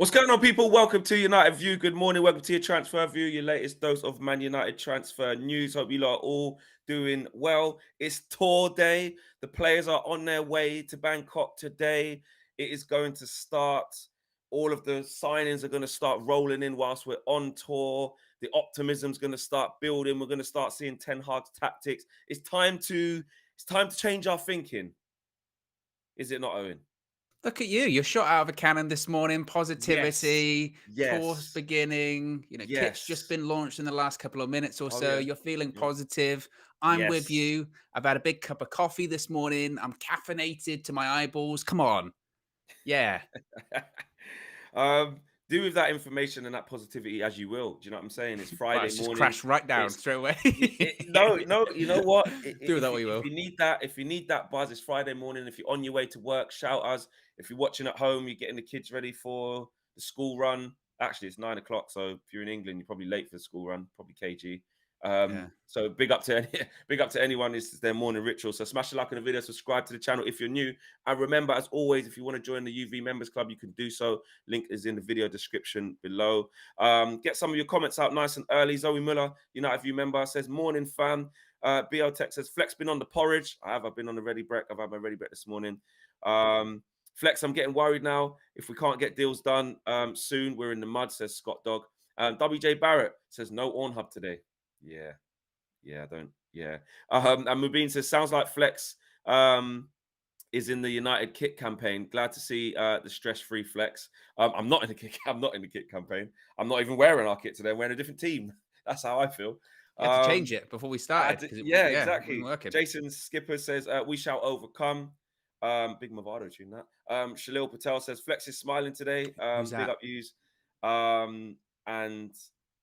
What's going on, people? Welcome to United View. Good morning. Welcome to your Transfer View, your latest dose of Man United transfer news. Hope you lot are all doing well. It's tour day. The players are on their way to Bangkok today. It is going to start. All of the signings are going to start rolling in whilst we're on tour. The optimism's going to start building. We're going to start seeing Ten Hag's tactics. It's time to change our thinking. Is it not, Owen? Look at you. You're shot out of a cannon this morning. Yes. Positivity, tour's Yes. beginning. Kit's just Yes. been launched in the last couple of minutes or Oh so. yeah. You're feeling Yeah. positive. I'm with Yes. you. I've had a big cup of coffee this morning. I'm caffeinated to my eyeballs. Come on. Yeah. um, do with that information and that positivity as you will. Do you know what I'm saying? It's Well, Friday it's just morning. crashed right down It's straight away. no, no. You know what? Do with that If you, what you if will. you need that, if you need that buzz, it's Friday morning. If you're on your way to work, shout us. If you're watching at home, you're getting the kids ready for the school run. Actually, it's 9 o'clock, so if you're in England, you're probably late for the school run. Probably KG. Yeah. So big up to big up to anyone. This is their morning ritual. So smash a like on the video, subscribe to the channel if you're new. And remember, as always, if you want to join the UV Members Club, you can do so. Link is in the video description below. Get some of your comments out nice and early. Zoe Muller, United View member, says, morning, fam. BL Tech says, Flex been on the porridge. I've been on the ready break. I've had my ready break this morning. Flex, I'm getting worried now. If we can't get deals done soon, we're in the mud, says Scott Dog. WJ Barrett says, no Orn Hub today. Yeah. Yeah, I don't. Yeah. And Mubin says, sounds like Flex is in the United kit campaign. Glad to see the stress-free Flex. I'm not in the kit. I'm not in the kit campaign. I'm not even wearing our kit today. I'm wearing a different team. That's how I feel. You had to change it before we started because Yeah, it wasn't exactly. working. Jason Skipper says, we shall overcome. Big Movado tune that. Shalil Patel says, Flex is smiling today. Who's Big that? up yous. And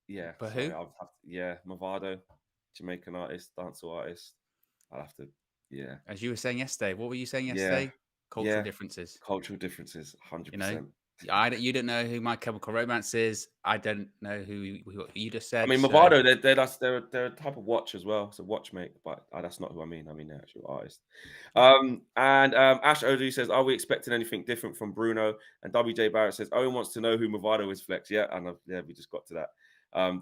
yeah, But sorry, who? I'll have to, yeah, Movado, Jamaican artist, dancehall artist. I'll have to, yeah, As you were saying yesterday. What were you saying yeah, yesterday? Cultural yeah. differences. Cultural differences, You know, 100%. you don't know who My Chemical Romance is. I don't know who you just I said. mean, So Movado, they're a type of watch as well. It's a watchmaker, but that's not who I mean. I mean the actual artist. And Ash Odu says, are we expecting anything different from Bruno? And WJ Barrett says, Owen wants to know who Movado is, Flex. Yeah, and yeah, we just got to that.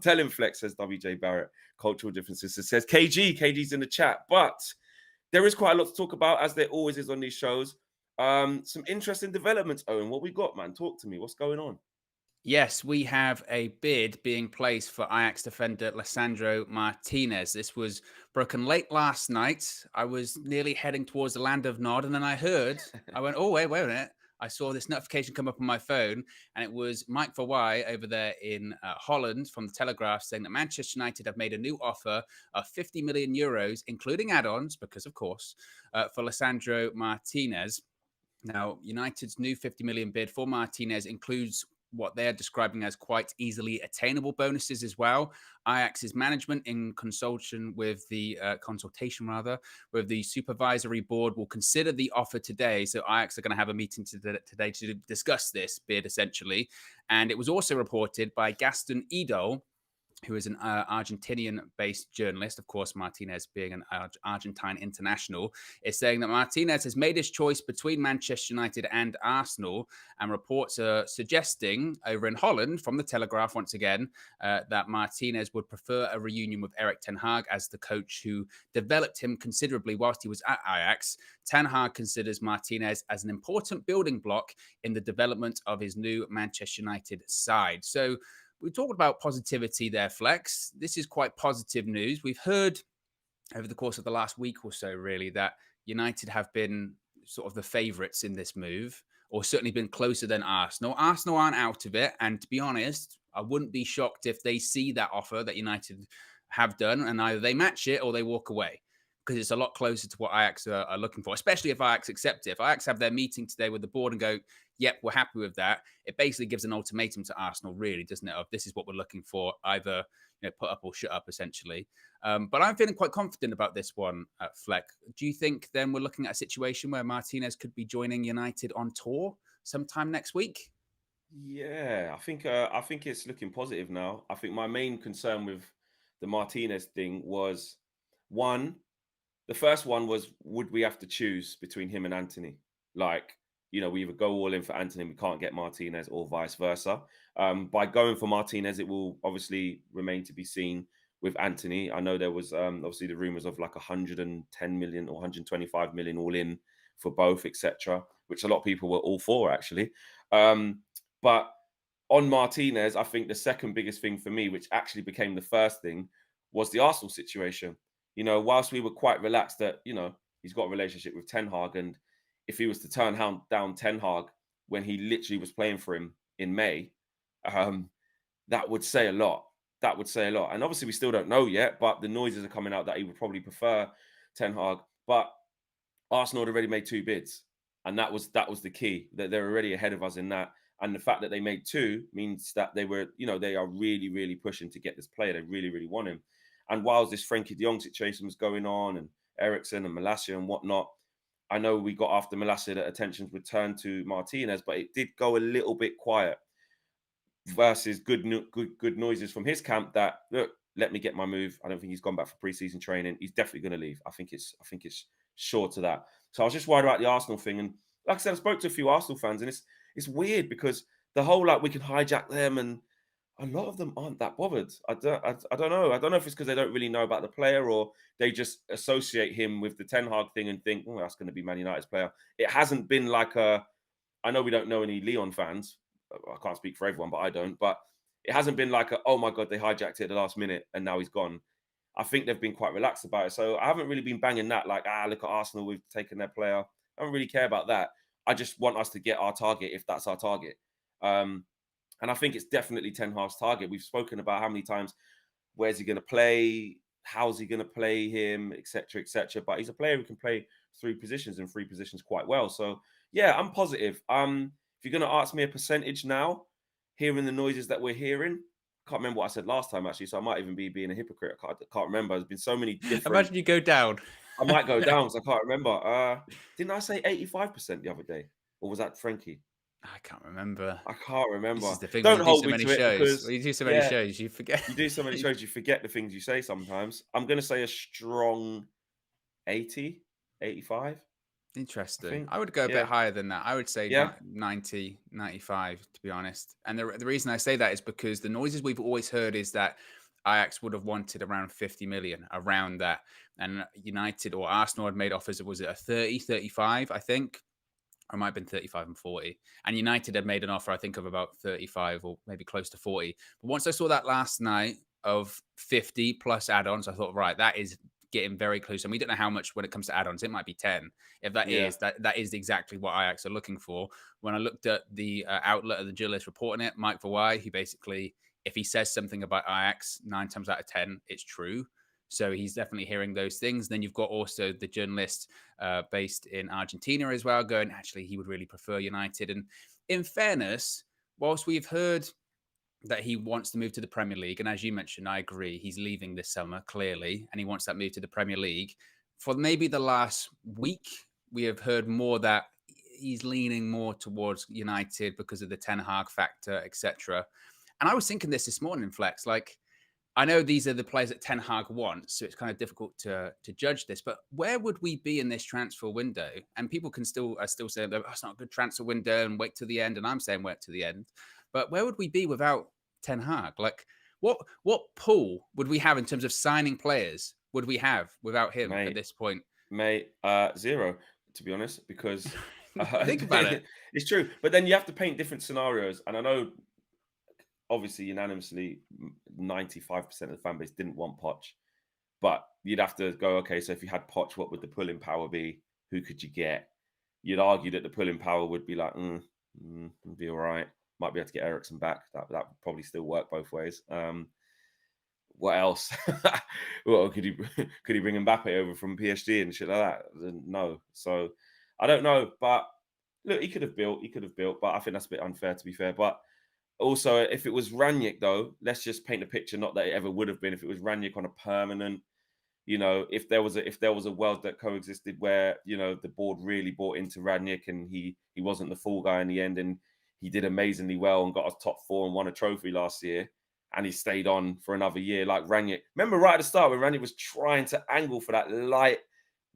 Tell him, Flex, says WJ Barrett. Cultural differences. It says KG's in the chat. But there is quite a lot to talk about, as there always is on these shows. Some interesting developments, Owen. What we got, man? Talk to me. What's going on? yes, we have a bid being placed for Ajax defender Lisandro Martinez. This was broken late last night. I was nearly heading towards the land of Nod, and then I went, oh, wait a minute. I saw this notification come up on my phone, and it was Mike Verwij over there in Holland from the Telegraph saying that Manchester United have made a new offer of 50 million euros, including add-ons, because of course, for Lisandro Martinez. Now, United's new 50 million bid for Martinez includes what they're describing as quite easily attainable bonuses as well. Ajax's management, in consultation with the with the supervisory board, will consider the offer today. So Ajax are going to have a meeting today to discuss this bid essentially. And it was also reported by Gaston Idol, who is an Argentinian-based journalist, of course, Martinez being an Argentine international, is saying that Martinez has made his choice between Manchester United and Arsenal, and reports are suggesting over in Holland, from the Telegraph once again, that Martinez would prefer a reunion with Erik Ten Hag as the coach who developed him considerably whilst he was at Ajax. Ten Hag considers Martinez as an important building block in the development of his new Manchester United side. So, we talked about positivity there, Flex. This is quite positive news. We've heard over the course of the last week or so, really, that United have been sort of the favourites in this move, or certainly been closer than Arsenal. Arsenal aren't out of it. And to be honest, I wouldn't be shocked if they see that offer that United have done and either they match it or they walk away, because it's a lot closer to what Ajax are looking for, especially if Ajax accept it. If Ajax have their meeting today with the board and go, yep, we're happy with that, it basically gives an ultimatum to Arsenal, really, doesn't it? Of this is what we're looking for, either put up or shut up, essentially. But I'm feeling quite confident about this one, Fleck. Do you think then we're looking at a situation where Martinez could be joining United on tour sometime next week? Yeah, I think it's looking positive now. I think my main concern with the Martinez thing was one, the first one was, would we have to choose between him and Anthony? Like, we either go all in for Anthony, we can't get Martinez, or vice versa. By going for Martinez, it will obviously remain to be seen with Anthony. I know there was obviously the rumors of like 110 million or 125 million all in for both, etc., which a lot of people were all for actually. But on Martinez, I think the second biggest thing for me, which actually became the first thing, was the Arsenal situation. Whilst we were quite relaxed that, he's got a relationship with Ten Hag, and if he was to turn down Ten Hag when he literally was playing for him in May, that would say a lot. That would say a lot. And obviously we still don't know yet, but the noises are coming out that he would probably prefer Ten Hag. But Arsenal had already made 2 bids, and that was the key. That they're already ahead of us in that. And the fact that they made 2 means that they were, they are really, really pushing to get this player. They really, really want him. And whilst this Frenkie de Jong situation was going on, and Eriksen and Malacia and whatnot, I know we got after Malacia that attentions would turn to Martinez, but it did go a little bit quiet. Versus good noises from his camp that, look, let me get my move. I don't think he's gone back for preseason training. He's definitely going to leave. I think it's sure to that. So I was just worried about the Arsenal thing. And like I said, I spoke to a few Arsenal fans, and it's weird because the whole we can hijack them, and a lot of them aren't that bothered. I don't know. I don't know if it's because they don't really know about the player, or they just associate him with the Ten Hag thing and think, oh, that's going to be Man United's player. It hasn't been like I know we don't know any Leon fans. I can't speak for everyone, but I don't. But it hasn't been like oh my God, they hijacked it at the last minute and now he's gone. I think they've been quite relaxed about it. So I haven't really been banging that look at Arsenal, we've taken their player. I don't really care about that. I just want us to get our target if that's our target. And I think it's definitely Ten Hag's target. We've spoken about how many times, where's he going to play? How's he going to play him, etc., etc. But he's a player who can play 3 positions and 3 positions quite well. So yeah, I'm positive. If you're going to ask me a percentage now, hearing the noises that we're hearing, I can't remember what I said last time, actually, so I might even be being a hypocrite. I can't remember. There's been so many different... Imagine you go down. I might go down because I can't remember. Didn't I say 85% the other day? Or was that Frenkie? I can't remember. I can't remember. This is the thing. Don't hold so me many to it shows. because... When you do so many shows, you forget. You do so many shows, you forget the things you say sometimes. I'm going to say a strong 80, 85. Interesting. I would go a bit higher than that. I would say 90, 95, to be honest. And the reason I say that is because the noises we've always heard is that Ajax would have wanted around 50 million, around that. And United or Arsenal had made offers, was it a 30, 35, I think? Or it might have been 35 and 40. And United had made an offer, I think, of about 35 or maybe close to 40. But once I saw that last night of 50 plus add-ons, I thought, right, that is getting very close. And we don't know how much when it comes to add-ons. It might be 10. If that is, that is exactly what Ajax are looking for. When I looked at the outlet of the journalist reporting it, Mike Verwij, he basically, if he says something about Ajax, 9 times out of 10, it's true. So he's definitely hearing those things. Then you've got also the journalist based in Argentina as well, going, actually, he would really prefer United. And in fairness, whilst we've heard that he wants to move to the Premier League, and as you mentioned, I agree, he's leaving this summer, clearly, and he wants that move to the Premier League. For maybe the last week, we have heard more that he's leaning more towards United because of the Ten Hag factor, etc. And I was thinking this morning, Flex, I know these are the players that Ten Hag wants, so it's kind of difficult to judge this, but where would we be in this transfer window? And people can still say, oh, it's not a good transfer window and wait till the end, and I'm saying wait till the end. But where would we be without Ten Hag? What pool would we have in terms of signing players would we have without him at this point? Mate, 0, to be honest, because... Think about it. It's true. But then you have to paint different scenarios. And I know, obviously, unanimously, 95% of the fan base didn't want Poch. But you'd have to go, okay, so if you had Poch, what would the pulling power be? Who could you get? You'd argue that the pulling power would be like, be all right. Might be able to get Eriksen back. That would probably still work both ways. What else? Well, could he bring Mbappe over from PSG and shit like that? No. So I don't know. But look, he could have built. But I think that's a bit unfair, to be fair. But also, if it was Ranić, though, let's just paint a picture. Not that it ever would have been. If it was Ranić on a permanent, if there was a world that coexisted where the board really bought into Ranić and he wasn't the fall guy in the end, and he did amazingly well and got us top 4 and won a trophy last year, and he stayed on for another year like Ranić. Remember right at the start when Ranić was trying to angle for that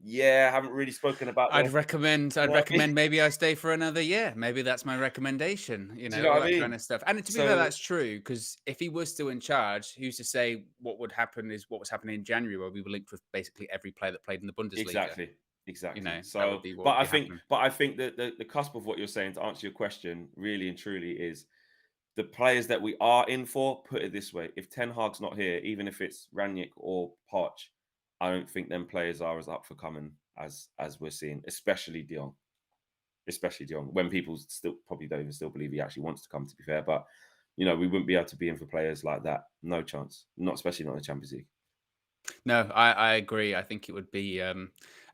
Yeah, I haven't really spoken about I'd the. recommend You I'd know what I mean? recommend maybe I stay for another year. Maybe that's my recommendation, Do you know all what I that kind mean? of stuff. And to be fair, So that's true because if he was still in charge, who's to say what would happen is what was happening in January where we were linked with basically every player that played in the Bundesliga. exactly, exactly. That would So, be what but would I be think, happening. but I think that the cusp of what you're saying to answer your question, really and truly, is the players that we are in for. Put it this way: if Ten Hag's not here, even if it's Ranić or Poch, I don't think them players are as up for coming as we're seeing, especially Dion. Especially Dion, when people still probably don't even still believe he actually wants to come, to be fair. But we wouldn't be able to be in for players like that. No chance. Not especially not in the Champions League. No, I agree. I think it would be a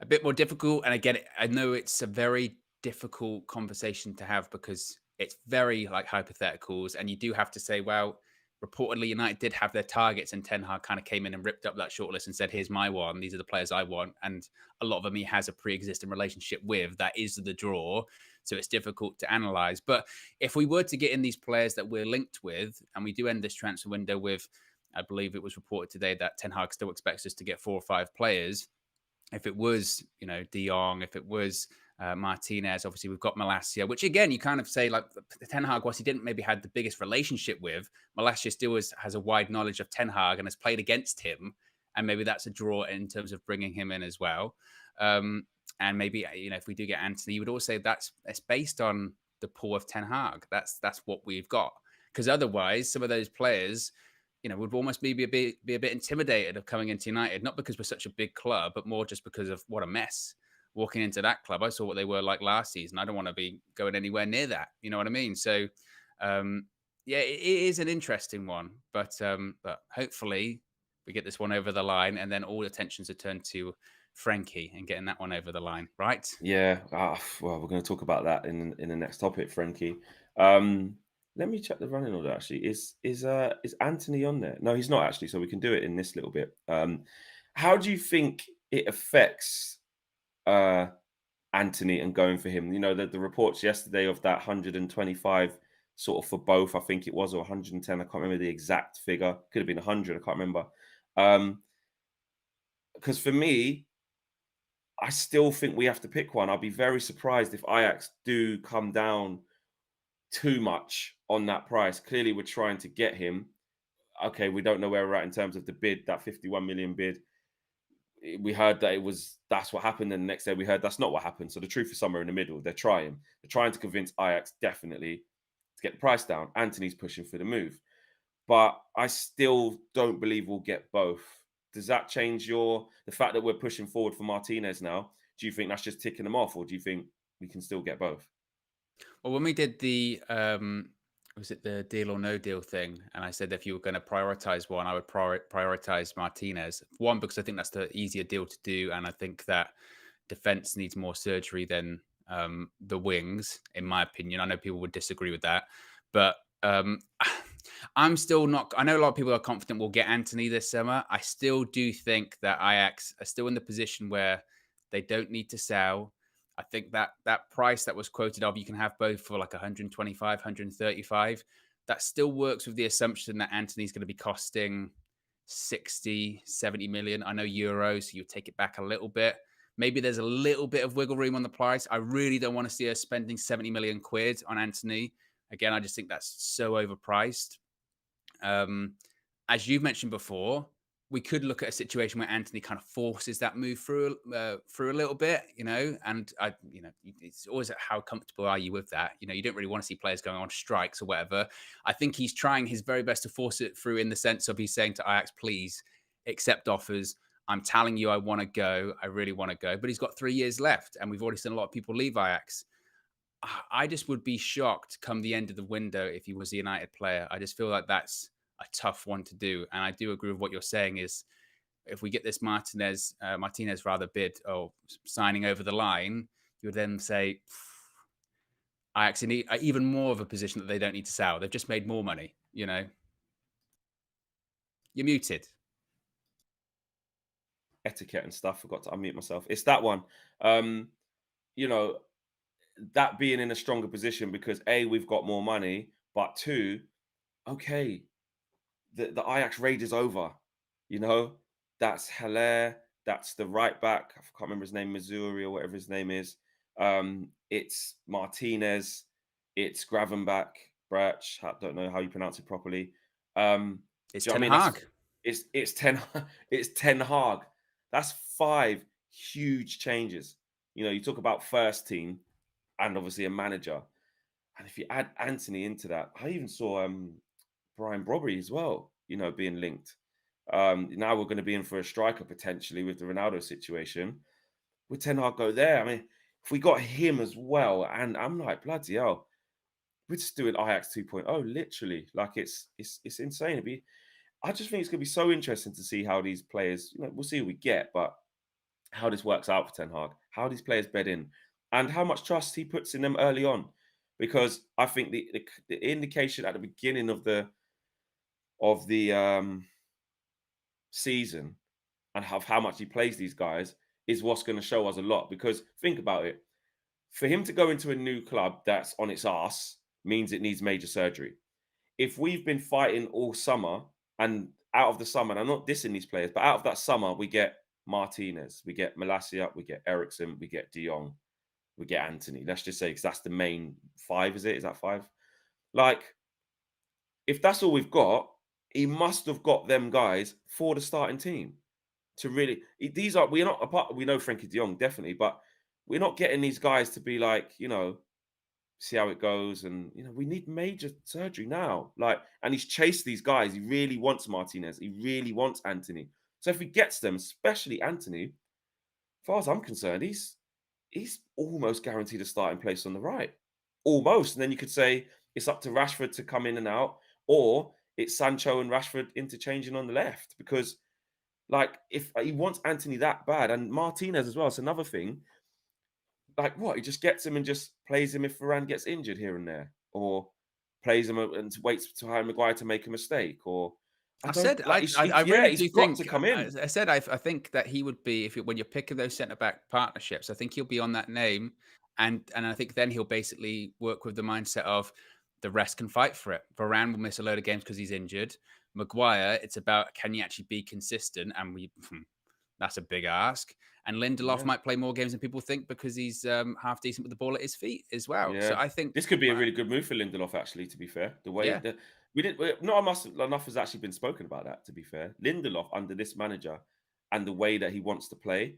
bit more difficult. And again, I know it's a very difficult conversation to have because it's very like hypotheticals, and you do have to say, well, reportedly United did have their targets, and Ten Hag kind of came in and ripped up that shortlist and said, "Here's my one. These are the players I want." And a lot of them he has a pre-existing relationship with. That is the draw, so it's difficult to analyze. But if we were to get in these players that we're linked with, and we do end this transfer window with, I believe it was reported today that Ten Hag still expects us to get 4 or 5 players. If it was, De Jong, if it was Martinez, obviously we've got Malacia, which again, you kind of say like Ten Hag, whilst he didn't maybe had the biggest relationship with, Malacia still has a wide knowledge of Ten Hag and has played against him. And maybe that's a draw in terms of bringing him in as well. And maybe, if we do get Anthony, you would also say that's based on the pool of Ten Hag. That's what we've got. Because otherwise, some of those players, would almost be a bit intimidated of coming into United, not because we're such a big club, but more just because of what a mess walking into that club. I saw what they were like last season. I don't want to be going anywhere near that. You know what I mean? So, yeah, it is an interesting one, but hopefully we get this one over the line, and then all attentions are turned to Frenkie and getting that one over the line, right? Yeah. Well, we're going to talk about that in the next topic, Frankie. Um, Let me check the running order. Actually, is Anthony on there? No, he's not actually. So we can do it in this little bit. How do you think it affects uh Anthony and going for him? The reports yesterday of that 125 sort of for both, I think it was, or 110. I can't remember the exact figure. Could have been 100. I can't remember. Because for me, I still think we have to pick one. I'll be very surprised if Ajax do come down too much on that price. Clearly, we're trying to get him. Okay, we don't know where we're at in terms of the bid, that 51 million bid. We heard that that's what happened, and the next day we heard that's not what happened. So the truth is somewhere in the middle. They're trying to convince Ajax definitely to get the price down. Anthony's pushing for the move, but I still don't believe we'll get both. Does that change the fact that we're pushing forward for Martinez now? Do you think that's just ticking them off, or do you think we can still get both? Well, when we did the was it the deal or no deal thing, and I said if you were going to prioritize one, I would prioritize Martinez. One, because I think that's the easier deal to do, and I think that defense needs more surgery than the wings, in my opinion. I know people would disagree with that, but I'm still not. I know a lot of people are confident we'll get Anthony this summer. I still do think that Ajax are still in the position where they don't need to sell. I think that price that was quoted of, you can have both for like 125, 135. That still works with the assumption that Anthony's going to be costing 60, 70 million. I know euros, so you take it back a little bit. Maybe there's a little bit of wiggle room on the price. I really don't want to see us spending 70 million quid on Anthony. Again, I just think that's so overpriced. As you've mentioned before, we could look at a situation where Anthony kind of forces that move through a little bit, and it's always how comfortable are you with that? You don't really want to see players going on strikes or whatever. I think he's trying his very best to force it through in the sense of he's saying to Ajax, please accept offers. I'm telling you, I want to go. I really want to go, but he's got 3 years left, and we've already seen a lot of people leave Ajax. I just would be shocked come the end of the window if he was a United player. I just feel like that's a tough one to do. And I do agree with what you're saying is if we get this Martinez rather bid or signing over the line, you would then say, I actually need even more of a position that they don't need to sell. They've just made more money, You're muted. Etiquette and stuff. Forgot to unmute myself. It's that one. You know, that being in a stronger position because A, we've got more money, but two, okay, the Ajax raid is over. You know, that's Haller, That's the right back. I can't remember his name, Missouri or whatever his name is. It's Martinez. It's Gravenbach, Brach. I don't know how you pronounce it properly. It's Do you know what I Ten mean? That's Hag. it's ten it's Ten Hag. That's 5 huge changes. You know, you talk about first team and obviously a manager. And if you add Anthony into that, I even saw Brian Brobby as well, you know, being linked. Now we're going to be in for a striker potentially with the Ronaldo situation. Would Ten Hag go there? I mean, if we got him as well, and I'm like, bloody hell, we're just doing Ajax 2.0, literally. Like it's insane. I just think it's going to be so interesting to see how these players, you know, we'll see who we get, but how this works out for Ten Hag, how these players bed in, and how much trust he puts in them early on. Because I think the indication at the beginning of the season and how much he plays these guys is what's going to show us a lot. Because think about it, for him to go into a new club that's on its ass means it needs major surgery. If we've been fighting all summer and out of the summer, and I'm not dissing these players, but out of that summer, we get Martinez, we get Malacia, we get Ericsson, we get De Jong, we get Anthony. Let's just say, because that's the main 5, is it? Is that 5? Like, if that's all we've got, he must have got them guys for the starting team to really. These are we're not apart. We know Frenkie de Jong definitely, but we're not getting these guys to be like, you know, see how it goes, and you know, we need major surgery now. Like, and he's chased these guys. He really wants Martinez. He really wants Anthony. So if he gets them, especially Anthony, as far as I'm concerned, he's almost guaranteed a starting place on the right. Almost. And then you could say it's up to Rashford to come in and out, or it's Sancho and Rashford interchanging on the left. Because, like, if he wants Anthony that bad, and Martinez as well, it's another thing. Like, what? He just gets him and just plays him if Varane gets injured here and there, or plays him and waits to Harry Maguire to make a mistake, or I I don't said like. I Yeah, really he's do got to think come in. I said I think that he would be when you're picking those centre back partnerships. I think he'll be on that name, and I think then he'll basically work with the mindset of the rest can fight for it. Varane will miss a load of games because he's injured. Maguire, it's about can you actually be consistent, and that's a big ask. And Lindelof Yeah. might play more games than people think because he's half decent with the ball at his feet as well. So Yeah, I think, this could be a really good move for Lindelof. Actually, to be fair, the way yeah, that we didn't, not enough has actually been spoken about that. To be fair, Lindelof under this manager and the way that he wants to play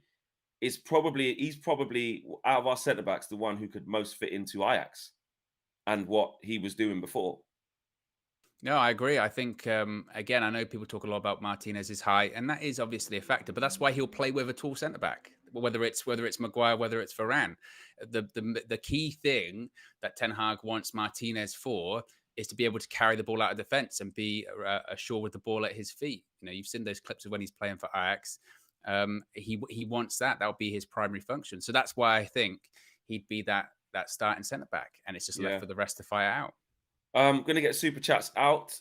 he's probably out of our centre backs the one who could most fit into Ajax and what he was doing before. no, I agree. I think again, I know people talk a lot about Martinez's height, and that is obviously a factor. But that's why he'll play with a tall centre back, whether it's Maguire, whether it's Varane. The key thing that Ten Hag wants Martinez for is to be able to carry the ball out of defence and be assured with the ball at his feet. You know, you've seen those clips of when he's playing for Ajax. He wants that. That'll be his primary function. So that's why I think he'd be that starting centre back, and it's just left Yeah. for the rest to fire out. Gonna get super chats out.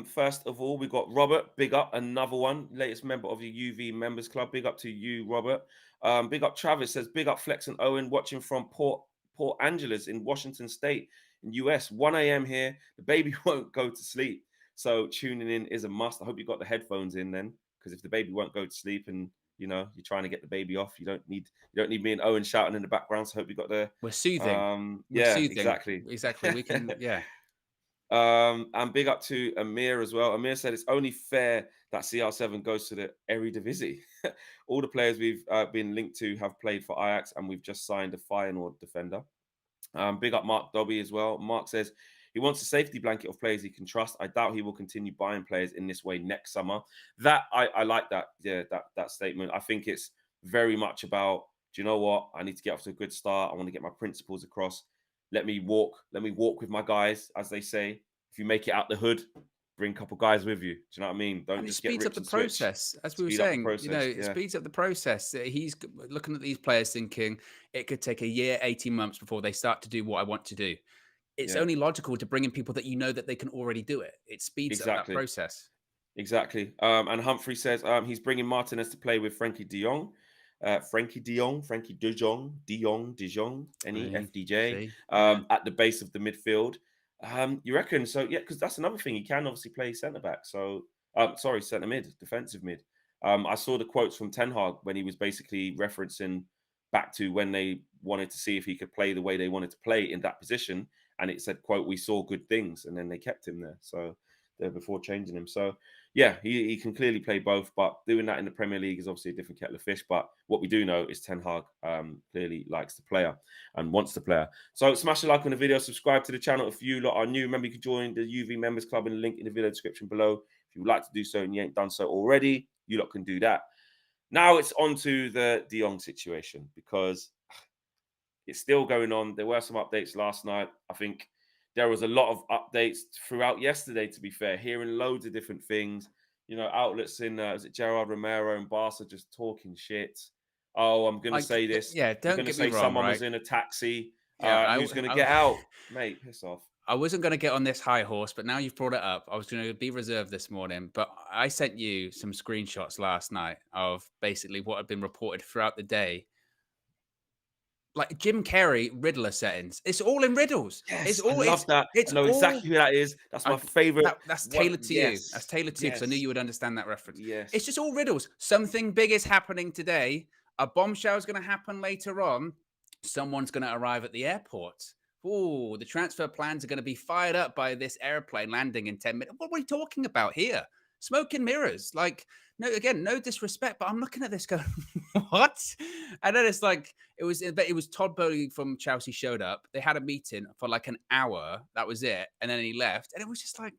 First of all, we got Robert. Big up, another one, latest member of the UV Members Club. Big up to you, Robert. Big up Travis says, big up Flex and Owen, watching from Port Angeles in Washington State in US. 1 a.m. here. The baby won't go to sleep, so tuning in is a must. I hope you got the headphones in then, because if the baby won't go to sleep and you know you're trying to get the baby off, you don't need me and Owen shouting in the background. So I hope you got the We're soothing. We're yeah, soothing. exactly. Exactly. We can, yeah. And big up to Amir as well. Amir said it's only fair that CR7 goes to the Eredivisie. All the players we've been linked to have played for Ajax, and we've just signed a Feyenoord defender. Big up Mark Dobby as well. Mark says he wants a safety blanket of players he can trust. I doubt he will continue buying players in this way next summer. That I like that. Yeah, that statement. I think it's very much about, do you know what? I need to get off to a good start. I want to get my principles across. Let me walk with my guys, as they say. If you make it out the hood, bring a couple guys with you. Do you know what I mean? Don't And it just get speeds up rich the and switch. process, as we were Speed up the saying. You know, process. it Yeah. speeds up the process. He's looking at these players, thinking it could take a year, 18 months before they start to do what I want to do. It's Yeah. only logical to bring in people that you know that they can already do it. It speeds up that Exactly. process. Exactly. And Humphrey says he's bringing Martinez to play with Frenkie de Jong. Frenkie de Jong, any Right. FDJ, See, yeah. at the base of the midfield. You reckon? So, yeah, because that's another thing. He can obviously play centre back. So, sorry, centre mid, defensive mid. I saw the quotes from Ten Hag when he was basically referencing back to when they wanted to see if he could play the way they wanted to play in that position, and it said, "quote We saw good things," and then they kept him there. So before changing him. So yeah, he can clearly play both, but doing that in the Premier League is obviously a different kettle of fish. But what we do know is Ten Hag clearly likes the player and wants the player. So smash a like on the video, subscribe to the channel if you lot are new. Remember, you can join the UV Members Club in the link in the video description below. If you would like to do so and you ain't done so already, you lot can do that. Now it's on to the De Jong situation because it's still going on. There were some updates last night. I think there was a lot of updates throughout yesterday, to be fair, hearing loads of different things. Outlets in, is it Gerard Romero and Barca just talking shit. Oh, I'm going to Like, say this. yeah, You're don't going to get me say wrong, someone right? was in a taxi. Yeah, Who's going to get out? Mate, piss off. I wasn't going to get on this high horse, but now you've brought it up. I was going to be reserved this morning, but I sent you some screenshots last night of basically what had been reported throughout the day. Like Jim Carrey Riddler settings. It's all in riddles. Yes, I love that. I It's know all exactly who that is. That's my favorite that's one. tailored to you. That's Yes, tailored to you because I knew yes, you would understand that reference. It's yes. just all riddles. Something big is happening today. A bombshell is going to happen later on. Someone's going to arrive at the airport. Oh, the transfer plans are going to be fired up by this airplane landing in 10 minutes. What are we talking about here? Smoke and mirrors. Like, no, again, no disrespect, but I'm looking at this going, what? And then it's like, it was Todd Bowley from Chelsea showed up. They had a meeting for like an hour. That was it. And then he left. And it was just like,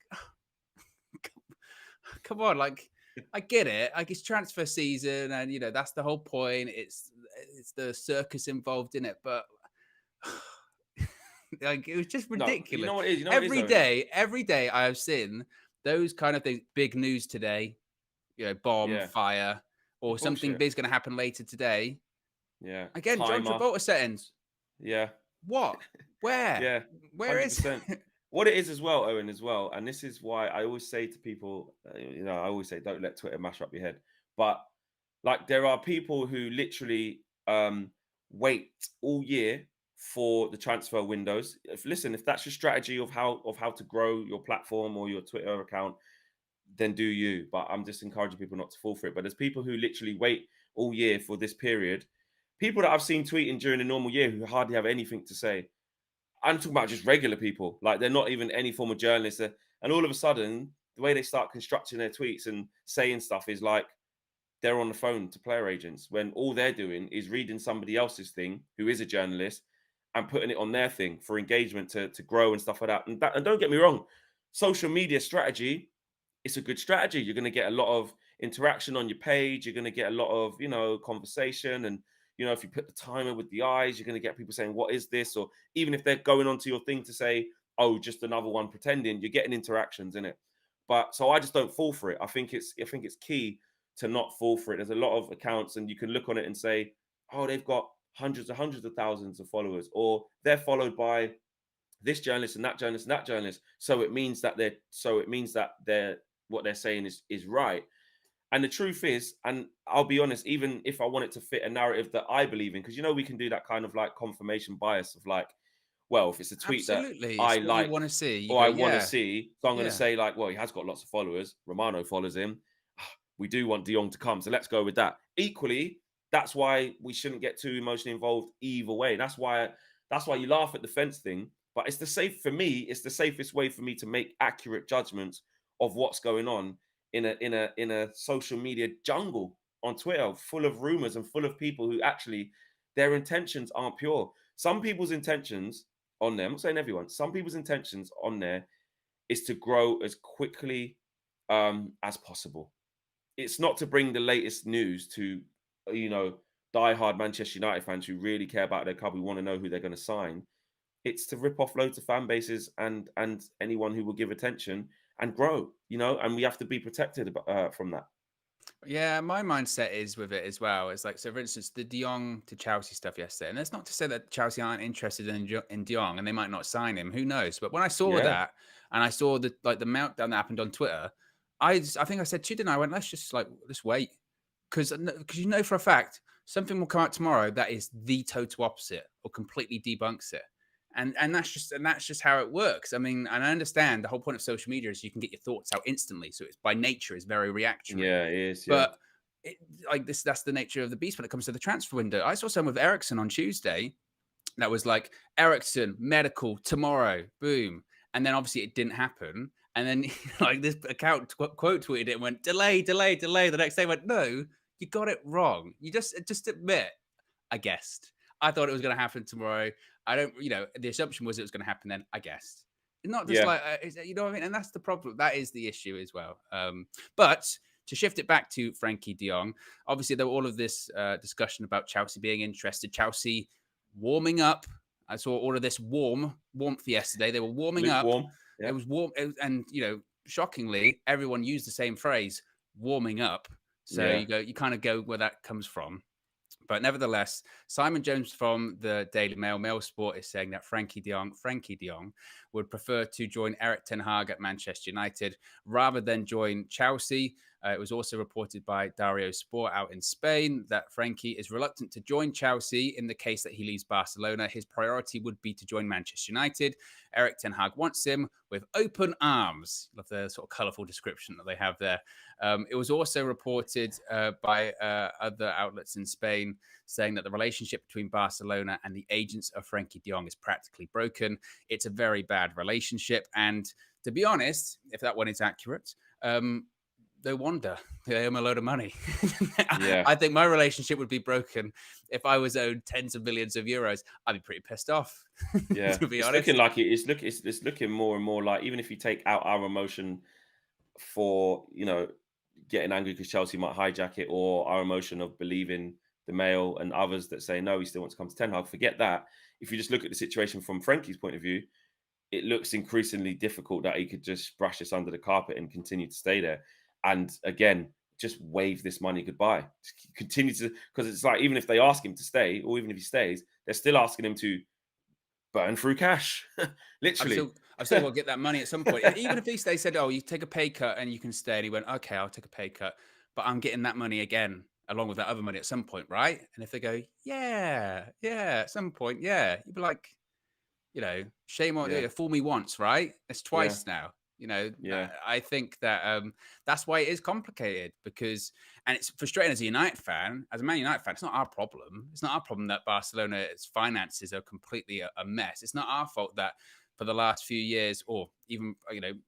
come on, like I get it. Like it's transfer season, and that's the whole point. It's the circus involved in it, but like it was just No, you ridiculous. know what it is. You know what it is, Owen. Every day I have seen those kind of things. Big news today, bomb, Yeah, fire, or it's something bullshit. big's going to happen later today. Yeah, Again, John timer. Travolta settings. Yeah, What? Where? yeah, Where is 100%. What it is as well, Owen, as well, and this is why I always say to people, I always say, don't let Twitter mash up your head. But like, there are people who literally wait all year for the transfer windows. If that's your strategy of how to grow your platform or your Twitter account, then do you. But I'm just encouraging people not to fall for it. But there's people who literally wait all year for this period. People that I've seen tweeting during the normal year who hardly have anything to say. I'm talking about just regular people, like they're not even any form of journalists. And all of a sudden, the way they start constructing their tweets and saying stuff is like they're on the phone to player agents when all they're doing is reading somebody else's thing, who is a journalist, and putting it on their thing for engagement to grow and stuff like that. And don't get me wrong, social media strategy, it's a good strategy. You're going to get a lot of interaction on your page. You're going to get a lot of, conversation. And, if you put the timer with the eyes, you're going to get people saying, what is this? Or even if they're going onto your thing to say, oh, just another one pretending, you're getting interactions in it. But so I just don't fall for it. I think it's key to not fall for it. There's a lot of accounts and you can look on it and say, oh, they've got hundreds of thousands of followers, or they're followed by this journalist and that journalist and that journalist. So it means that they're what they're saying is right. And the truth is, and I'll be honest, even if I want it to fit a narrative that I believe in, because we can do that kind of like confirmation bias of like, well, if it's a tweet that Absolutely. I It's what you like want to see. You or go, I want to yeah, see, so I'm going to yeah. say like, well, he has got lots of followers. Romano follows him. We do want De Jong to come, so let's go with that. Equally, that's why we shouldn't get too emotionally involved either way. That's why you laugh at the fence thing. But it's the safest way for me to make accurate judgments of what's going on in a social media jungle on Twitter, full of rumors and full of people who actually their intentions aren't pure. Some people's intentions on there, I'm not saying everyone, some people's intentions on there is to grow as quickly as possible. It's not to bring the latest news to, diehard Manchester United fans who really care about their club, who want to know who they're going to sign. It's to rip off loads of fan bases and anyone who will give attention and grow, and we have to be protected from that. Yeah, my mindset is with it as well. It's like, so for instance, the De Jong to Chelsea stuff yesterday, and that's not to say that Chelsea aren't interested in De Jong and they might not sign him. Who knows? But when I saw Yeah, that and I saw the meltdown that happened on Twitter, I think I said to you, didn't I? I went, let's wait, because for a fact something will come out tomorrow that is the total opposite or completely debunks it. And that's just how it works. I mean, and I understand the whole point of social media is you can get your thoughts out instantly. So it's by nature is very reactionary. yeah, it is. Yeah, But it, like this, that's the nature of the beast when it comes to the transfer window. I saw some with Ericsson on Tuesday that was like Ericsson medical tomorrow, boom, and then obviously it didn't happen. And then like this account quote tweeted it and went delay, delay, delay. The next day went, no, you got it wrong. You just admit, I guessed. I thought it was going to happen tomorrow. I don't, the assumption was it was going to happen then. I guessed. Not just Yeah, like, you know what I mean? And that's the problem. That is the issue as well. But to shift it back to Frenkie de Jong, obviously there were all of this discussion about Chelsea being interested. Chelsea warming up. I saw all of this warmth yesterday. They were warming up. lukewarm. It Yeah, was warm, and shockingly, everyone used the same phrase, warming up. So yeah, you kind of go where that comes from. But nevertheless, Simon Jones from the Daily Mail Sport is saying that Frenkie de Jong would prefer to join Eric Ten Hag at Manchester United rather than join Chelsea. It was also reported by Dario Sport out in Spain that Frenkie is reluctant to join Chelsea in the case that he leaves Barcelona. His priority would be to join Manchester United. Eric Ten Hag wants him with open arms. Love the sort of colourful description that they have there. It was also reported by other outlets in Spain saying that the relationship between Barcelona and the agents of Frenkie de Jong is practically broken. It's a very bad relationship. And to be honest, if that one is accurate, no wonder they owe him a load of money. yeah, I think my relationship would be broken if I was owed tens of millions of euros. I'd be pretty pissed off, yeah. to be It's looking honest. like it's looking more and more like, even if you take out our emotion for getting angry because Chelsea might hijack it, or our emotion of believing the Mail and others that say no, he still wants to come to Ten Hag. Forget that. If you just look at the situation from Frankie's point of view, it looks increasingly difficult that he could just brush this under the carpet and continue to stay there. And again, just wave this money goodbye. Just continue to, because it's like, even if they ask him to stay, or even if he stays, they're still asking him to burn through cash, I've literally. still, I've still got to get that money at some point. Even if they said, "Oh, you take a pay cut and you can stay," and he went, "Okay, I'll take a pay cut, but I'm getting that money again along with that other money at some point, right?" And if they go, "Yeah, yeah, at some point, yeah," you'd be like, shame on Yeah, fool me once, right? It's yeah, twice now. yeah, I think that that's why it is complicated because, and it's frustrating as a United fan, as a Man United fan. It's not our problem. It's not our problem that Barcelona's finances are completely a mess. It's not our fault that for the last few years, or even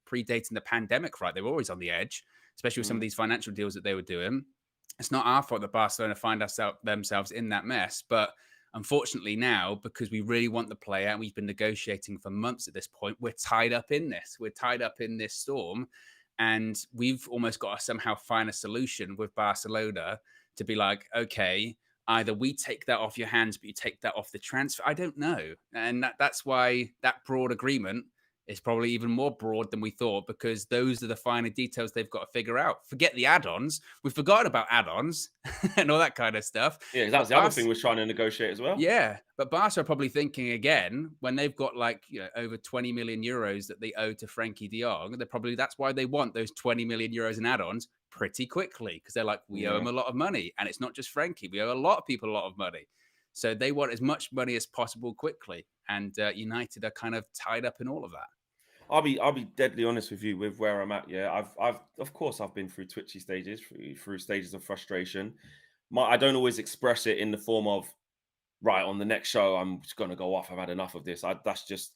predating the pandemic, right? They were always on the edge, especially with some of mm, these financial deals that they were doing. It's not our fault that Barcelona find themselves in that mess, but unfortunately, now, because we really want the player and we've been negotiating for months at this point, we're tied up in this. We're tied up in this storm. And we've almost got to somehow find a solution with Barcelona to be like, okay, either we take that off your hands, but you take that off the transfer. I don't know. And that's why that broad agreement is probably even more broad than we thought, because those are the finer details they've got to figure out. Forget the add-ons. We've forgotten about add-ons and all that kind of stuff. yeah. That was But the other thing we're trying to negotiate as well. yeah, but Barca are probably thinking again when they've got like over 20 million euros that they owe to Frenkie de Jong. That's why they want those 20 million euros in add-ons pretty quickly, because they're like, we owe Yeah. him a lot of money, and it's not just Frenkie. We owe a lot of people a lot of money, so they want as much money as possible quickly. And United are kind of tied up in all of that. I'll be deadly honest with you with where I'm at. Yeah, I've of course I've been through twitchy stages, through stages of frustration. I don't always express it in the form of, right, on the next show I'm just gonna go off. I've had enough of this. That's just,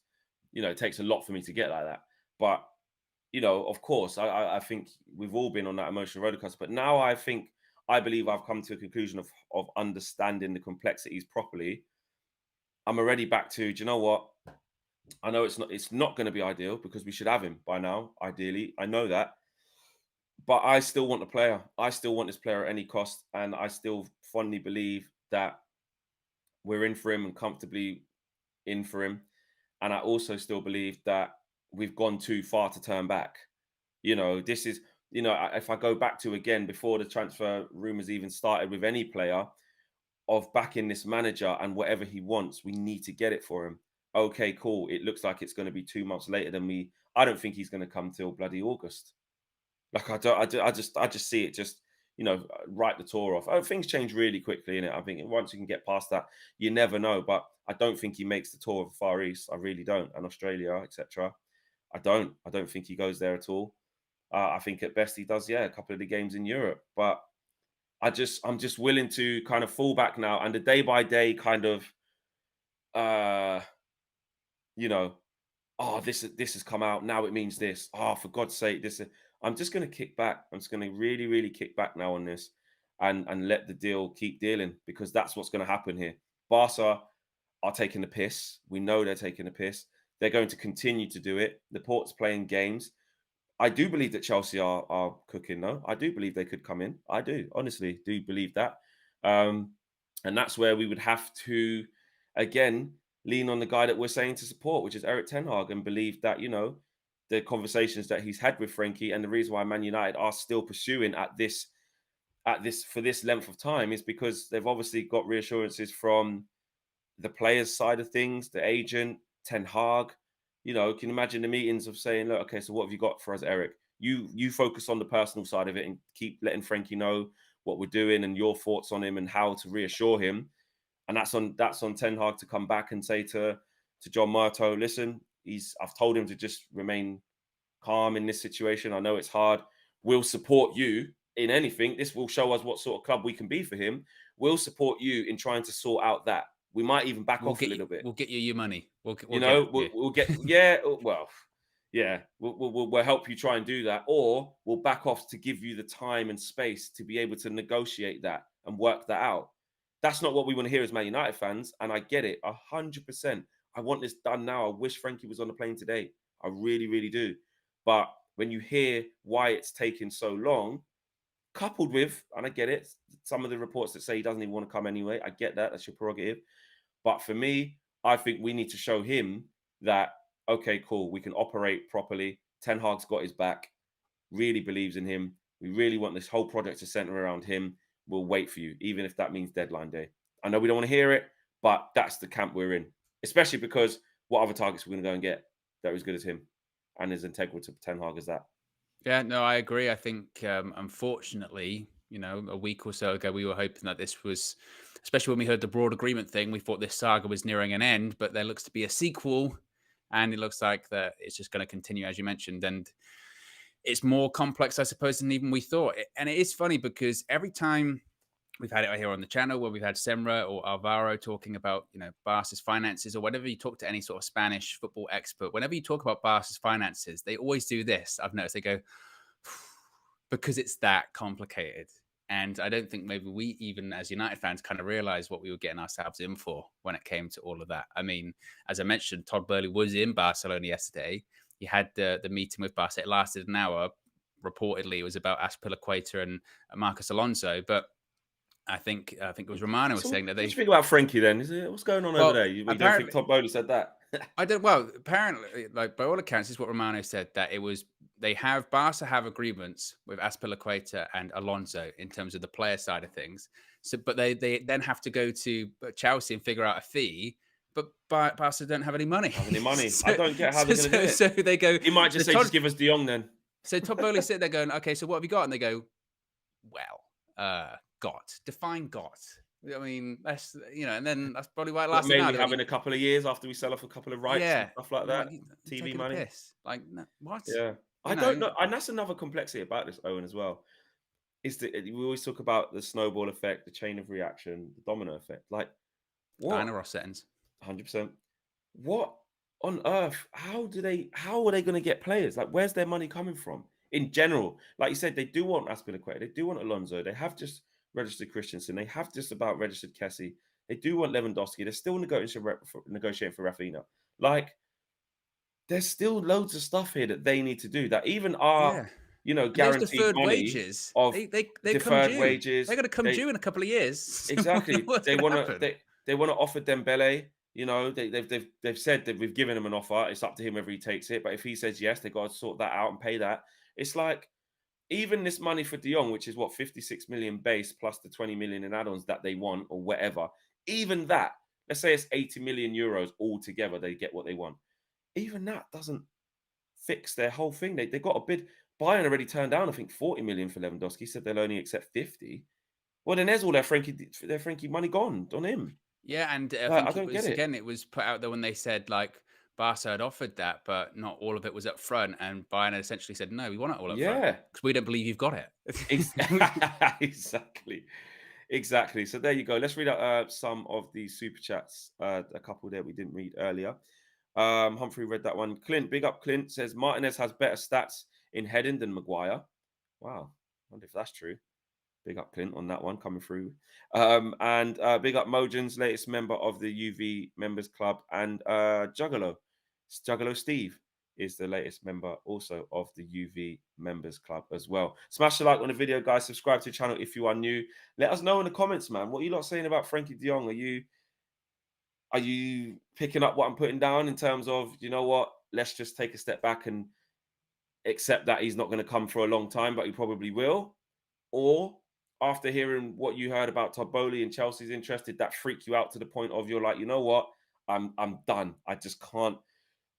it takes a lot for me to get like that. But of course, I think we've all been on that emotional roller coaster. But now I believe I've come to a conclusion of understanding the complexities properly. I'm already back to, do you know what? I know it's not going to be ideal because we should have him by now, ideally. I know that. But I still want the player. I still want this player at any cost. And I still fondly believe that we're in for him and comfortably in for him. And I also still believe that we've gone too far to turn back. This is, if I go back to, again, before the transfer rumors even started with any player, of backing this manager and whatever he wants, we need to get it for him. Okay, cool. It looks like it's going to be 2 months later than me. I don't think he's going to come till bloody August. Like, I just see it just, write the tour off. Oh, things change really quickly in it. I think once you can get past that, you never know. But I don't think he makes the tour of the Far East. I really don't. And Australia, etc. I don't think he goes there at all. I think at best he does, yeah, a couple of the games in Europe. But I'm just willing to kind of fall back now, and the day by day kind of uh you know, oh, this has come out now, it means this. Oh, for God's sake, this I'm just going to kick back. I'm just going to really really kick back now on this, and let the deal keep dealing, because that's what's going to happen here. Barca are taking the piss. We know they're taking the piss. They're going to continue to do it. The Port's playing games. I do believe that Chelsea are cooking though. I do believe they could come in. I do honestly do believe that. Um, and that's where we would have to again lean on the guy that we're saying to support, which is Eric Ten Hag, and believe that, the conversations that he's had with Frankie, and the reason why Man United are still pursuing at this for this length of time is because they've obviously got reassurances from the players' side of things, the agent, Ten Hag. Can you imagine the meetings of saying, look, okay, so what have you got for us, Eric? You focus on the personal side of it and keep letting Frankie know what we're doing and your thoughts on him and how to reassure him. And that's on Ten Hag to come back and say to John Murtough, listen, I've told him to just remain calm in this situation. I know it's hard. We'll support you in anything. This will show us what sort of club we can be for him. We'll support you in trying to sort out that. We might even back off a little bit. We'll get you your money. We'll You get know, it. we'll get yeah. Well, yeah. We'll help you try and do that, or we'll back off to give you the time and space to be able to negotiate that and work that out. That's not what we want to hear as Man United fans, and I get it 100%. I want this done now. I wish Frankie was on the plane today. I really, really do. But when you hear why it's taking so long, coupled with, and I get it, some of the reports that say he doesn't even want to come anyway. I get that. That's your prerogative. But for me, I think we need to show him that, okay, cool, we can operate properly. Ten Hag's got his back, really believes in him. We really want this whole project to center around him. We'll wait for you, even if that means deadline day. I know we don't want to hear it, but that's the camp we're in, especially because what other targets we're going to go and get that are as good as him and as integral to Ten Hag as that? Yeah, no, I agree. I think, unfortunately, a week or so ago, we were hoping that this was, especially when we heard the broad agreement thing, we thought this saga was nearing an end, but there looks to be a sequel, and it looks like that it's just going to continue, as you mentioned, and it's more complex, I suppose, than even we thought. And it is funny because every time we've had it here on the channel where we've had Semra or Alvaro talking about, Barca's finances, or whenever you talk to any sort of Spanish football expert, whenever you talk about Barca's finances, they always do this. I've noticed they go, because it's that complicated. And I don't think maybe we, even as United fans, kind of realized what we were getting ourselves in for when it came to all of that. I mean, as I mentioned, Todd Boehly was in Barcelona yesterday. He had the meeting with Barca. It lasted an hour. Reportedly, it was about Azpilicueta and Marcos Alonso. But I think it was Romano was saying that What they. do you think about Frankie then? What's going on over there? You don't think Apparently, Todd Boehly said that? I don't. Well, apparently, like by all accounts, this is what Romano said, that it was Barca have agreements with Azpilicueta and Alonso in terms of the player side of things. So, but they then have to go to Chelsea and figure out a fee. But Barca don't have any money. Have any money? I don't get how they're going to do it. So they go. He might just say, just give us De Jong then. So Todd Boehly sit there going, okay, so what have you got? And they go, well, define got. I mean, that's, and then that's probably why it What, lasted. maybe having a couple of years after we sell off a couple of rights and stuff like that. TV money. Like, no, what? Yeah. I don't know. And that's another complexity about this, Owen, as well. Is that we always talk about the snowball effect, the chain of reaction, the domino effect. Like, what? Diana Ross settings. 100%. What on earth? How are they going to get players? Like, where's their money coming from? In general, like you said, they do want Azpilicueta, they do want Alonso, they have just registered Christensen, they have just about registered Kessie, they do want Lewandowski, they're still negotiating for Rafinha. Like, there's still loads of stuff here that they need to do that even are, guaranteed deferred money wages of they deferred come wages. They're going to come due in a couple of years. Exactly. They want to. They want to offer Dembele. They've said that we've given him an offer. It's up to him whether he takes it. But if he says yes, they got to sort that out and pay that. It's like, even this money for De Jong, which is what, 56 million base plus the 20 million in add-ons that they want or whatever. Even that, let's say it's 80 million euros altogether, they get what they want. Even that doesn't fix their whole thing. They got a bid. Bayern already turned down, I think, 40 million for Lewandowski. Said they'll only accept 50. Well, then there's all their Frankie money gone on him. Yeah, and I don't get it. Again, it was put out there when they said, like, Barca had offered that, but not all of it was up front. And Bayern had essentially said, no, we want it all up front Yeah, because we don't believe you've got it. exactly. Exactly. So there you go. Let's read out some of the super chats. A couple there we didn't read earlier. Humphrey read that one. Clint, big up Clint, says Martinez has better stats in heading than Maguire. Wow. Wonder if that's true. Big up Clint on that one coming through. And big up Mojans, latest member of the UV Members Club, and Juggalo. Juggalo Steve is the latest member also of the UV Members Club as well. Smash the like on the video, guys. Subscribe to the channel if you are new. Let us know in the comments, man. What are you lot saying about Frenkie de Jong? Are you picking up what I'm putting down in terms of, you know what? Let's just take a step back and accept that he's not going to come for a long time, but he probably will? Or after hearing what you heard about Todd Bowley and Chelsea's interest, did that freak you out to the point of you're like, you know what? I'm done. I just can't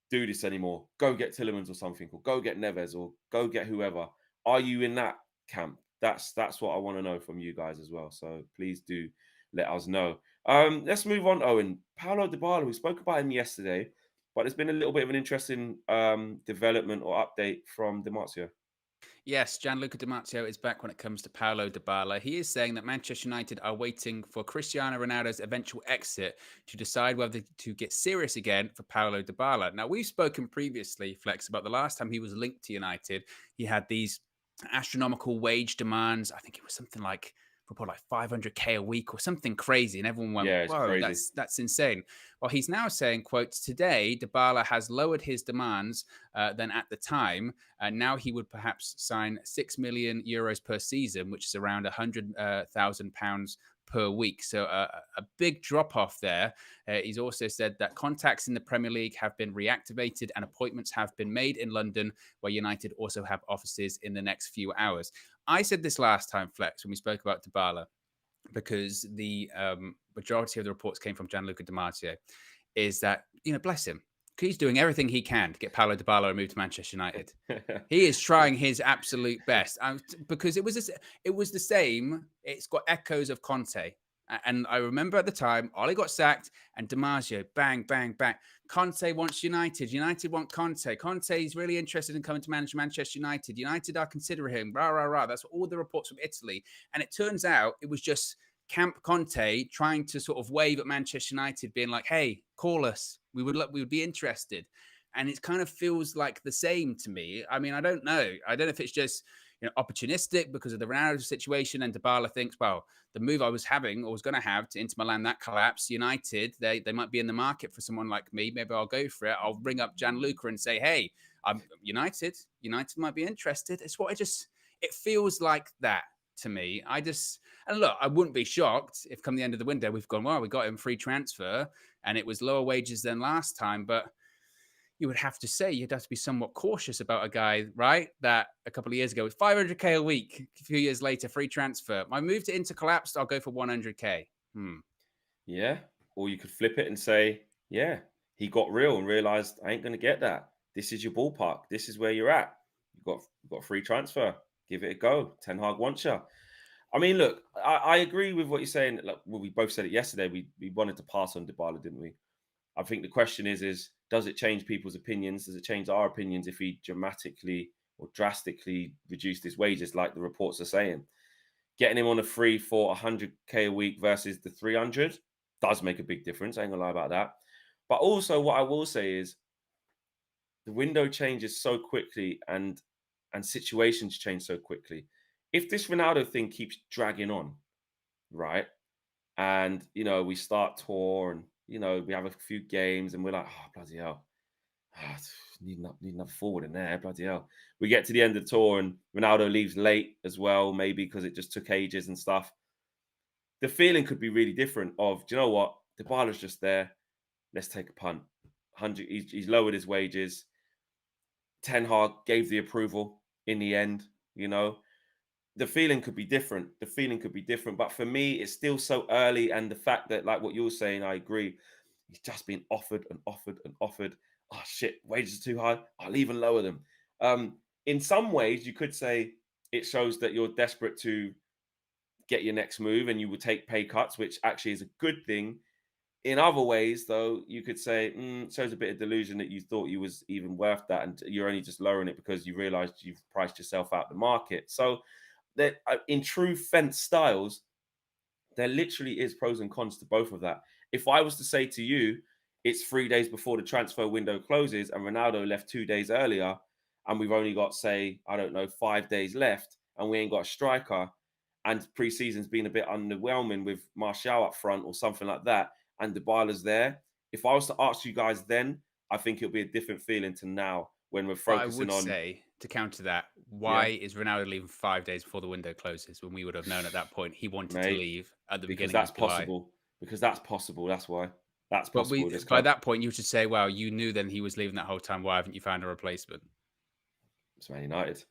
do this anymore. Go get Tillemans or something, or go get Neves, or go get whoever. Are you in that camp? That's what I want to know from you guys as well. So please do let us know. Let's move on, Owen. Paulo Dybala, we spoke about him yesterday, but there's been a little bit of an interesting development or update from Di Marzio. Yes, Gianluca Di Marzio is back when it comes to Paulo Dybala. He is saying that Manchester United are waiting for Cristiano Ronaldo's eventual exit to decide whether to get serious again for Paulo Dybala. Now, we've spoken previously, Flex, about the last time he was linked to United. He had these astronomical wage demands. I think it was something like report like 500k a week or something crazy, and everyone went, Yeah, it's "Whoa, crazy. that's insane." Well, he's now saying, "quote Today, Dybala has lowered his demands than at the time, and now he would perhaps sign 6 million euros per season, which is around 100,000 pounds per week. So a big drop off there. He's also said that contacts in the Premier League have been reactivated and appointments have been made in London, where United also have offices in the next few hours. I said this last time, Flex, when we spoke about Dybala, because the majority of the reports came from Gianluca Di Marzio, is that, bless him, he's doing everything he can to get Paulo Dybala removed to Manchester United. He is trying his absolute best because it was the same. It's got echoes of Conte. And I remember at the time, Oli got sacked and Di Marzio, bang, bang, bang. Conte wants United. United want Conte. Conte is really interested in coming to manage Manchester United. United are considering him. Rah, rah, rah. That's all the reports from Italy. And it turns out it was just Camp Conte trying to sort of wave at Manchester United, being like, hey, call us. We would be interested. And it kind of feels like the same to me. I mean, I don't know. I don't know if it's just opportunistic because of the Ronaldo situation, and Dybala thinks, well, the move I was having or was going to have to Inter Milan, that collapse, United, they might be in the market for someone like me. Maybe I'll go for it. I'll ring up Gianluca and say, hey, I'm United. United might be interested. It's what it feels like that to me. And look, I wouldn't be shocked if come the end of the window, we've gone, well, we got him free transfer and it was lower wages than last time, but you would have to say you'd have to be somewhat cautious about a guy, right? That a couple of years ago was 500k a week. A few years later, free transfer. My move to Inter collapsed. I'll go for 100k. Yeah. Or you could flip it and say, yeah, he got real and realized I ain't going to get that. This is your ballpark. This is where you're at. You've got a free transfer. Give it a go. Ten Hag wants you. I mean, look, I agree with what you're saying. Like, well, we both said it yesterday. We wanted to pass on Dybala, didn't we? I think the question is does it change people's opinions? Does it change our opinions if he dramatically or drastically reduced his wages, like the reports are saying? Getting him on a free for 100k a week versus the 300 does make a big difference. I ain't gonna lie about that. But also, what I will say is the window changes so quickly and situations change so quickly. If this Ronaldo thing keeps dragging on, right? And we start tour and we have a few games and we're like, oh bloody hell. Need another forward in there, bloody hell. We get to the end of the tour and Ronaldo leaves late as well, maybe because it just took ages and stuff. The feeling could be really different of, do you know what? Dybala's just there. Let's take a punt. 100. He's lowered his wages. Ten Hag gave the approval in the end. The feeling could be different. The feeling could be different. But for me, it's still so early. And the fact that, like what you're saying, I agree. He's just been offered and offered and offered. Oh shit, wages are too high. I'll even lower them. In some ways, you could say it shows that you're desperate to get your next move and you will take pay cuts, which actually is a good thing. In other ways, though, you could say shows a bit of delusion that you thought you was even worth that, and you're only just lowering it because you realised you've priced yourself out the market. So, that in true fence styles, there literally is pros and cons to both of that. If I was to say to you, it's 3 days before the transfer window closes, and Ronaldo left 2 days earlier, and we've only got, say, I don't know, 5 days left, and we ain't got a striker, and pre-season's been a bit underwhelming with Martial up front or something like that, and Dybala's there. If I was to ask you guys then, I think it'll be a different feeling to now when we're But I focusing would on, say, to counter that, why yeah, is Ronaldo leaving 5 days before the window closes when we would have known at that point he wanted to mate, leave at the because beginning that's of July? possible. Because that's possible. That's why. That's But possible with this by club. that point, you should say, well, you knew then he was leaving that whole time. Why haven't you found a replacement? It's Man United.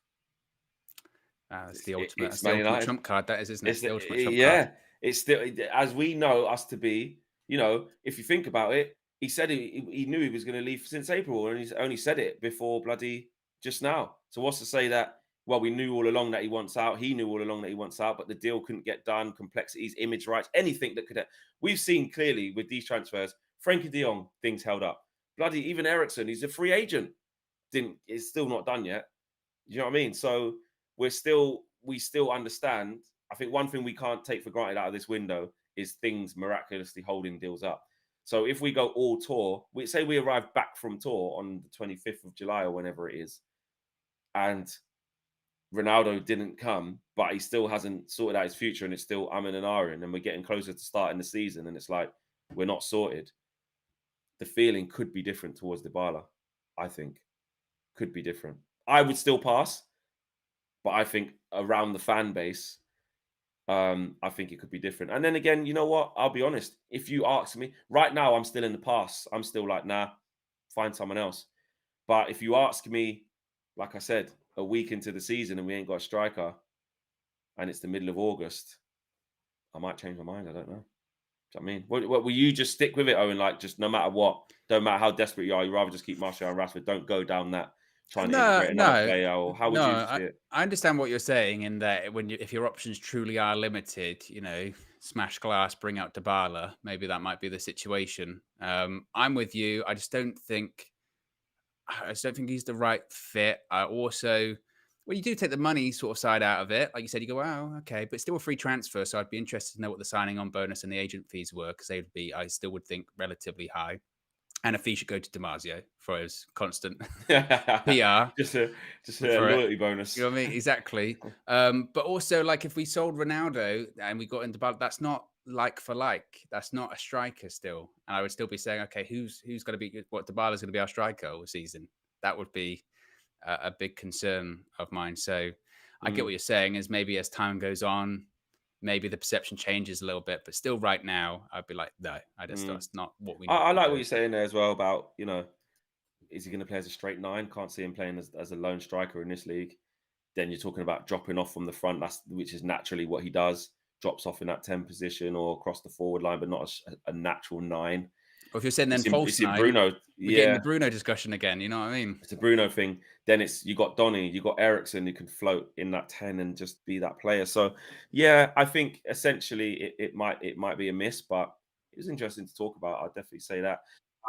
That's It's, the it, ultimate. it's That's the Man ultimate United. trump card. That is, isn't it? It's It's the the, ultimate trump card. yeah. It's still as we know us to be. You know, if you think about it, he said he knew he was going to leave since April, and he's only said it before bloody just now. So what's to say that? Well, we knew all along that he wants out. He knew all along that he wants out, but the deal couldn't get done. Complexities, image rights, anything that could. We've seen clearly with these transfers. Frenkie de Jong, things held up. Bloody even Ericsson, he's a free agent. It's still not done yet. You know what I mean? So we still understand. I think one thing we can't take for granted out of this window is things miraculously holding deals up. So if we go all tour, we say we arrive back from tour on the 25th of July or whenever it is, and Ronaldo didn't come, but he still hasn't sorted out his future, and it's still umming and ahhing, and we're getting closer to starting the season, and it's like we're not sorted. The feeling could be different towards Dybala. I think could be different. I would still pass, but I think around the fan base, I think it could be different. And then again, you know what? I'll be honest. If you ask me right now, I'm still in the pass. I'm still like, nah, find someone else. But if you ask me, like I said, a week into the season and we ain't got a striker, and it's the middle of August, I might change my mind. I don't know. Do you know what I mean? What will you just stick with it, Owen? Like, just no matter what, don't matter how desperate you are, you rather just keep Martial and Rashford. Don't go down that trying to No, integrate another no, player, or how no. would you see it? I understand what you're saying in that if your options truly are limited, smash glass, bring out Dybala. Maybe that might be the situation. I'm with you. I just don't think he's the right fit. I also, well, you do take the money sort of side out of it. Like you said, you go, wow, okay, but still a free transfer. So I'd be interested to know what the signing on bonus and the agent fees were because they'd be, I still would think, relatively high. And a fee should go to Damasio for his constant PR just a for it. loyalty bonus. You know what I mean? Exactly. But also, like, if we sold Ronaldo and we got into Dybala, that's not like for like. That's not a striker still. And I would still be saying, okay, who's going to be what Dybala's going to be our striker all season? That would be a big concern of mine. So I get what you're saying. Is maybe as time goes on, maybe the perception changes a little bit. But still, right now, I'd be like, no, that's not what we need I to be like what doing. you're saying there as well about, is he going to play as a straight nine? Can't see him playing as a lone striker in this league. Then you're talking about dropping off from the front, which is naturally what he does. Drops off in that 10 position or across the forward line, but not a natural nine. Or if you're saying then It's false in nine, Bruno. we get in the Yeah, Bruno discussion again. You know what I mean? it's a Bruno thing. Then it's you got Donny, you got Ericsson who can float in that 10 and just be that player. So yeah, I think essentially it might be a miss, but it was interesting to talk about. I'll definitely say that.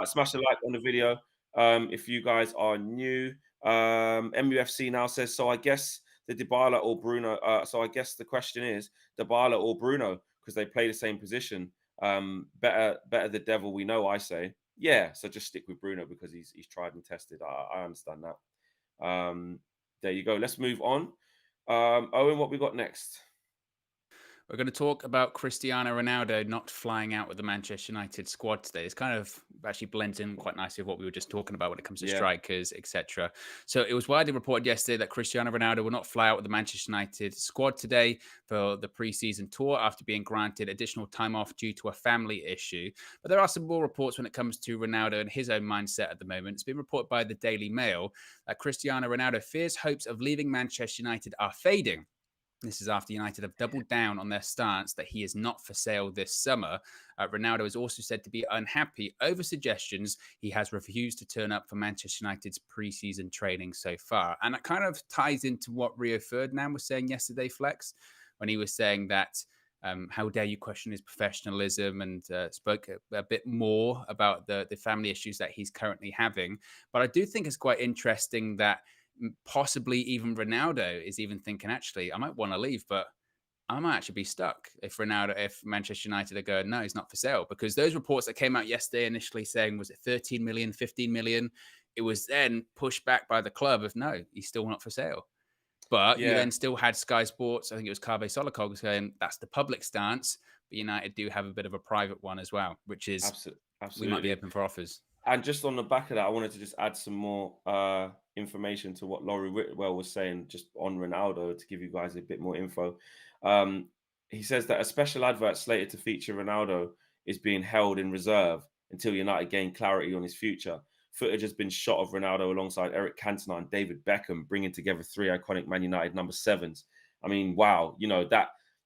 Smash a like on the video. If you guys are new, MUFC now says so. I guess the Dybala or Bruno. So I guess the question is Dybala or Bruno because they play the same position. Better the devil we know. I say. Yeah, so just stick with Bruno because he's tried and tested. I understand that. There you go. Let's move on. Owen, what we got next? We're going to talk about Cristiano Ronaldo not flying out with the Manchester United squad today. It's kind of actually blends in quite nicely with what we were just talking about when it comes to strikers, etc. So it was widely reported yesterday that Cristiano Ronaldo will not fly out with the Manchester United squad today for the pre-season tour after being granted additional time off due to a family issue. But there are some more reports when it comes to Ronaldo and his own mindset at the moment. It's been reported by the Daily Mail that Cristiano Ronaldo fears hopes of leaving Manchester United are fading. This is after United have doubled down on their stance that he is not for sale this summer. Ronaldo is also said to be unhappy over suggestions he has refused to turn up for Manchester United's pre-season training so far. And that kind of ties into what Rio Ferdinand was saying yesterday, Flex, when he was saying that How dare you question his professionalism, and spoke a bit more about the family issues that he's currently having. But I do think it's quite interesting that possibly even Ronaldo is even thinking, actually, I might want to leave, but I might actually be stuck if Manchester United are going, no, he's not for sale. Because those reports that came out yesterday initially saying, was it 13 million, 15 million? It was then pushed back by the club of, no, he's still not for sale. But you Yeah, then still had Sky Sports, I think it was Carve Solokog, saying that's the public stance. But United do have a bit of a private one as well, which is we might be absolutely. open for offers. And just on the back of that, I wanted to just add some more information to what Laurie Whitwell was saying just on Ronaldo to give you guys a bit more info. Um, he says that a special advert slated to feature Ronaldo is being held in reserve until United gain clarity on his future. Footage has been shot of Ronaldo alongside Eric Cantona and David Beckham, bringing together three iconic Man United number sevens. I mean, wow,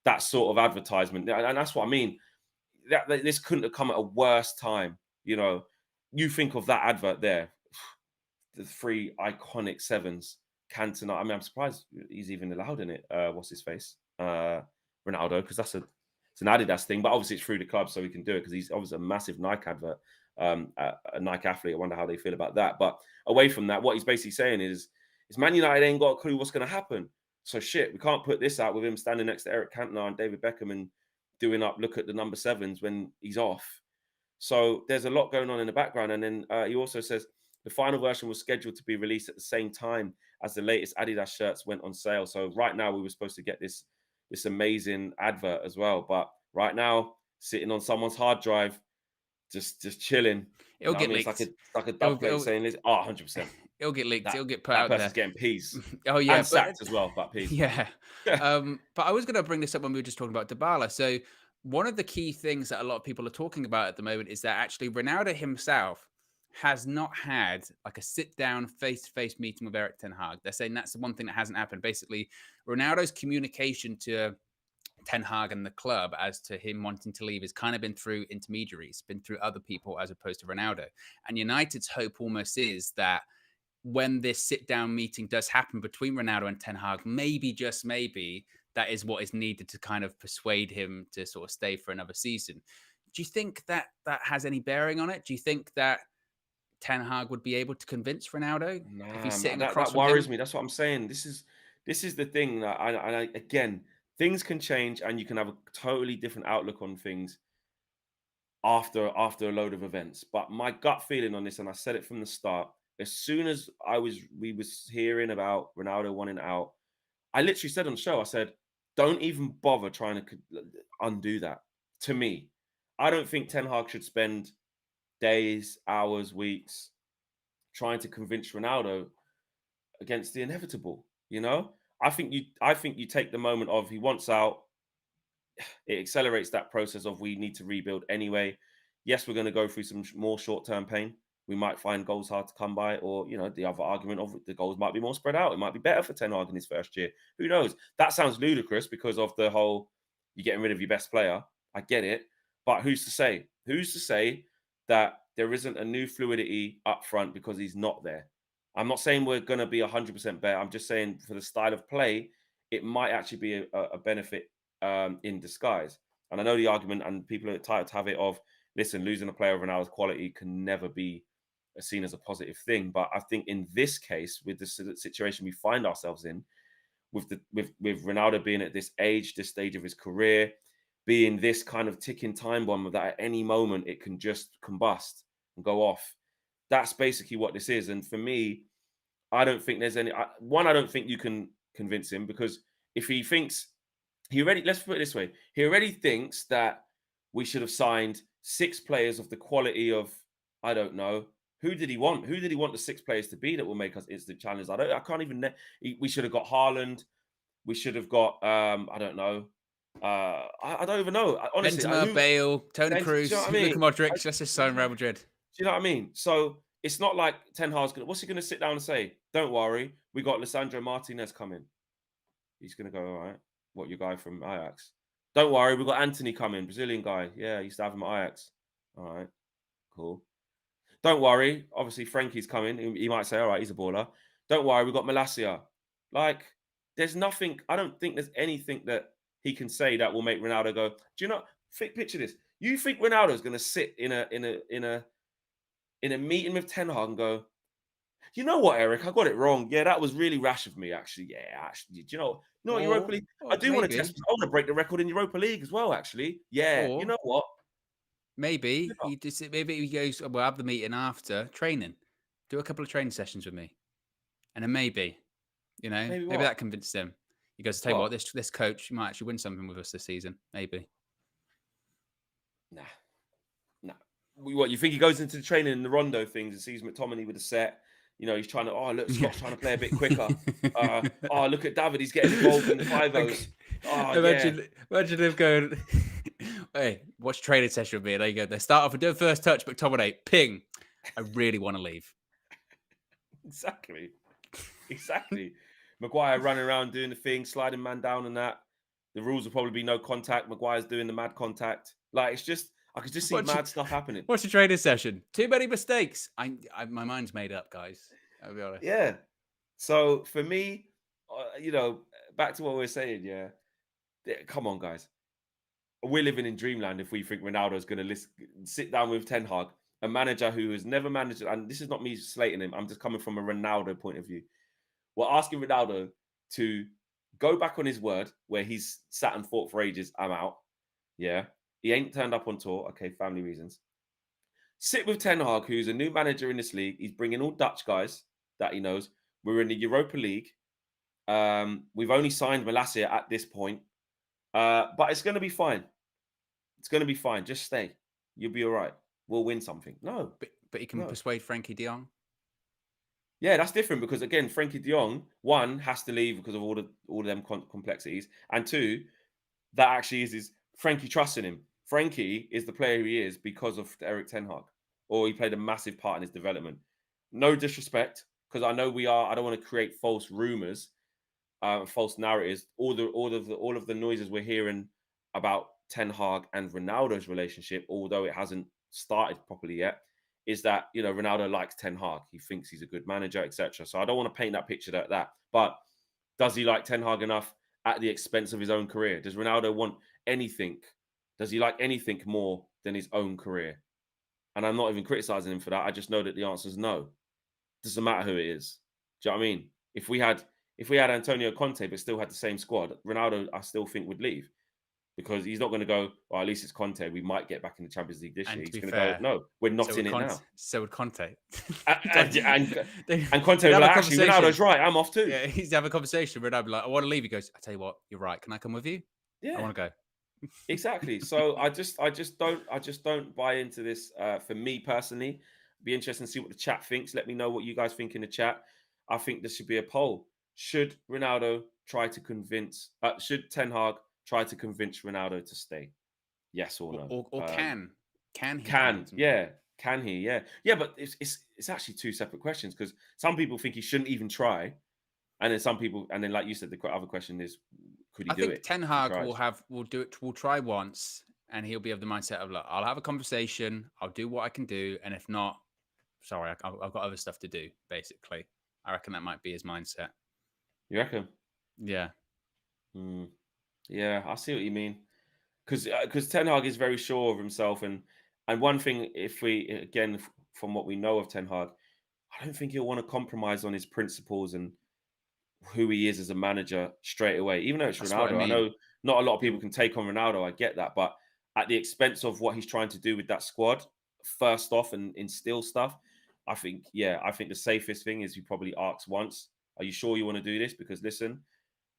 that sort of advertisement, and that's what I mean. That this couldn't have come at a worse time. You know, you think of that advert there, the three iconic sevens. Cantona. I mean, I'm surprised he's even allowed in it. What's his face? Ronaldo, because it's an Adidas thing, but obviously it's through the club, so he can do it because he's obviously a massive Nike advert, a Nike athlete. I wonder how they feel about that. But away from that, what he's basically saying is Man United ain't got a clue what's going to happen. So shit, we can't put this out with him standing next to Eric Cantona and David Beckham and doing up look at the number sevens when he's off. So there's a lot going on in the background. And then he also says the final version was scheduled to be released at the same time as the latest Adidas shirts went on sale. So right now we were supposed to get this amazing advert as well. But right now, sitting on someone's hard drive, just chilling. You It'll know what I get mean? leaked. It's like a It'll, dub plate it'll, saying, oh, 100%. it'll get leaked. That It'll get put that out person's there. getting peas Oh yeah, and but sacked as well, but peas. yeah. But I was going to bring this up when we were just talking about Dybala. So one of the key things that a lot of people are talking about at the moment is that actually Ronaldo himself has not had like a sit down face to face meeting with Eric Ten Hag. They're saying that's the one thing that hasn't happened. Basically, Ronaldo's communication to Ten Hag and the club as to him wanting to leave has kind of been through intermediaries, been through other people as opposed to Ronaldo. And United's hope almost is that when this sit down meeting does happen between Ronaldo and Ten Hag, maybe, just maybe, that is what is needed to kind of persuade him to sort of stay for another season. Do you think that that has any bearing on it? Do you think that Ten Hag would be able to convince Ronaldo if he's Nah, sitting across that from worries him? me. That's what I'm saying. This is the thing that again, things can change and you can have a totally different outlook on things after a load of events. But my gut feeling on this, and I said it from the start, as soon as we was hearing about Ronaldo wanting out, I literally said on the show, I said, don't even bother trying to undo that. To me, I don't think Ten Hag should spend days, hours, weeks trying to convince Ronaldo against the inevitable. You know, I think you take the moment of he wants out. It accelerates that process of we need to rebuild anyway. Yes, we're going to go through some more short-term pain. We might find goals hard to come by, or the other argument of the goals might be more spread out. It might be better for Ten Hag in his first year. Who knows? That sounds ludicrous because of the whole you're getting rid of your best player. I get it, but who's to say? Who's to say that there isn't a new fluidity up front because he's not there? I'm not saying we're going to be 100% better. I'm just saying for the style of play, it might actually be a benefit in disguise. And I know the argument, and people are tired to have it of, listen, losing a player of Ronaldo's quality can never be seen as a positive thing. But I think in this case, with the situation we find ourselves in, with Ronaldo being at this age, this stage of his career, being this kind of ticking time bomb that at any moment it can just combust and go off. That's basically what this is. And for me, I don't think there's any one. I don't think you can convince him because if he thinks let's put it this way, he already thinks that we should have signed 6 players of the quality of, I don't know, who did he want? Who did he want the 6 players to be that will make us instant challengers? I can't even. We should have got Haaland. We should have got. I don't know. I don't even know. Honestly, Benzema, Bale, Tony do you know Cruz, what I Luka mean? Modric, let's just sign Real Madrid. Do you know what I mean? So it's not like Ten Hag's gonna. What's he gonna sit down and say? Don't worry, we got Lisandro Martinez coming. He's gonna go, all right. What, your guy from Ajax? Don't worry, we've got Anthony coming, Brazilian guy. Yeah, I used to have him at Ajax. All right, cool. Don't worry, obviously Frankie's coming. He might say, all right, he's a baller. Don't worry, we've got Malacia. Like, there's nothing. I don't think there's anything that he can say that will make Ronaldo go, do you know, picture this. You think Ronaldo's going to sit in a meeting with Ten Hag and go, you know what, Eric, I got it wrong. Yeah, that was really rash of me, actually. Yeah, actually, do you know what, Europa League? I do want to test. I want to break the record in Europa League as well, actually. Yeah, you or know what? maybe he goes, we'll have the meeting after training. Do a couple of training sessions with me. And then maybe Maybe maybe what? that convinced him. He goes, tell you what, What? this coach might actually win something with us this season. Maybe. Nah, nah. What, you think he goes into the training in the rondo things and sees McTominay with a set? You know, he's trying to, oh, look, Scott's trying to play a bit quicker. Oh, look at David, he's getting involved in the 5-0s. Oh, yeah. Imagine him going, hey, watch training session with me. And there you go. They start off and do a first touch, McTominay, ping. I really want to leave. Exactly. Exactly. Maguire running around doing the thing, sliding man down and that. The rules will probably be no contact. Maguire's doing the mad contact. Like, it's just, I could just see mad stuff happening. What's your training session? Too many mistakes. My mind's made up, guys. I'll be honest. Yeah. So for me, back to what we are saying, yeah. Come on, guys. We're living in dreamland if we think Ronaldo's going to sit down with Ten Hag, a manager who has never managed, and this is not me slating him. I'm just coming from a Ronaldo point of view. We're asking Ronaldo to go back on his word where he's sat and fought for ages. I'm out. Yeah. He ain't turned up on tour. Okay, family reasons. Sit with Ten Hag, who's a new manager in this league. He's bringing all Dutch guys that he knows. We're in the Europa League. We've only signed Malacia at this point. But it's going to be fine. It's going to be fine. Just stay. You'll be all right. We'll win something. No. But he can persuade Frenkie de Jong. Yeah, that's different because, again, Frenkie de Jong, one, has to leave because of all of them complexities. And two, that actually is Frenkie trusting him. Frenkie is the player he is because of Eric Ten Hag, or he played a massive part in his development. No disrespect, because I know I don't want to create false rumors, false narratives. All of the noises we're hearing about Ten Hag and Ronaldo's relationship, although it hasn't started properly yet, is that Ronaldo likes Ten Hag. He thinks he's a good manager, etc. So I don't want to paint that picture like that. But does he like Ten Hag enough at the expense of his own career? Does Ronaldo want anything? Does he like anything more than his own career? And I'm not even criticizing him for that. I just know that the answer is no. Doesn't matter who it is. Do you know what I mean? If we had Antonio Conte but still had the same squad, Ronaldo, I still think, would leave. Because he's not going to go, well, at least it's Conte. We might get back in the Champions League this year. He's going to go, no, we're not in it now. So would Conte. And Conte would be like, actually, Ronaldo's right. I'm off too. Yeah, he's having a conversation. Ronaldo be like, I want to leave. He goes, I tell you what, you're right. Can I come with you? Yeah, I want to go. Exactly. So I just don't buy into this. For me personally, be interesting to see what the chat thinks. Let me know what you guys think in the chat. I think there should be a poll. Should Ronaldo try to convince? Should Ten Hag try to convince Ronaldo to stay? Yes or no? Or can he? Can he? Yeah. But it's actually two separate questions because some people think he shouldn't even try, and then like you said, the other question is, could he do it? I think Ten Hag will try once, and he'll be of the mindset of, look, I'll have a conversation, I'll do what I can do, and if not, sorry, I've got other stuff to do. Basically, I reckon that might be his mindset. You reckon? Yeah. Yeah, I see what you mean. Because Ten Hag is very sure of himself, and one thing, if we again from what we know of Ten Hag, I don't think he'll want to compromise on his principles and who he is as a manager straight away. Even though it's Ronaldo, I know not a lot of people can take on Ronaldo. I get that, but at the expense of what he's trying to do with that squad, first off, and instill stuff, I think the safest thing is you probably ask once, "Are you sure you want to do this?" Because listen,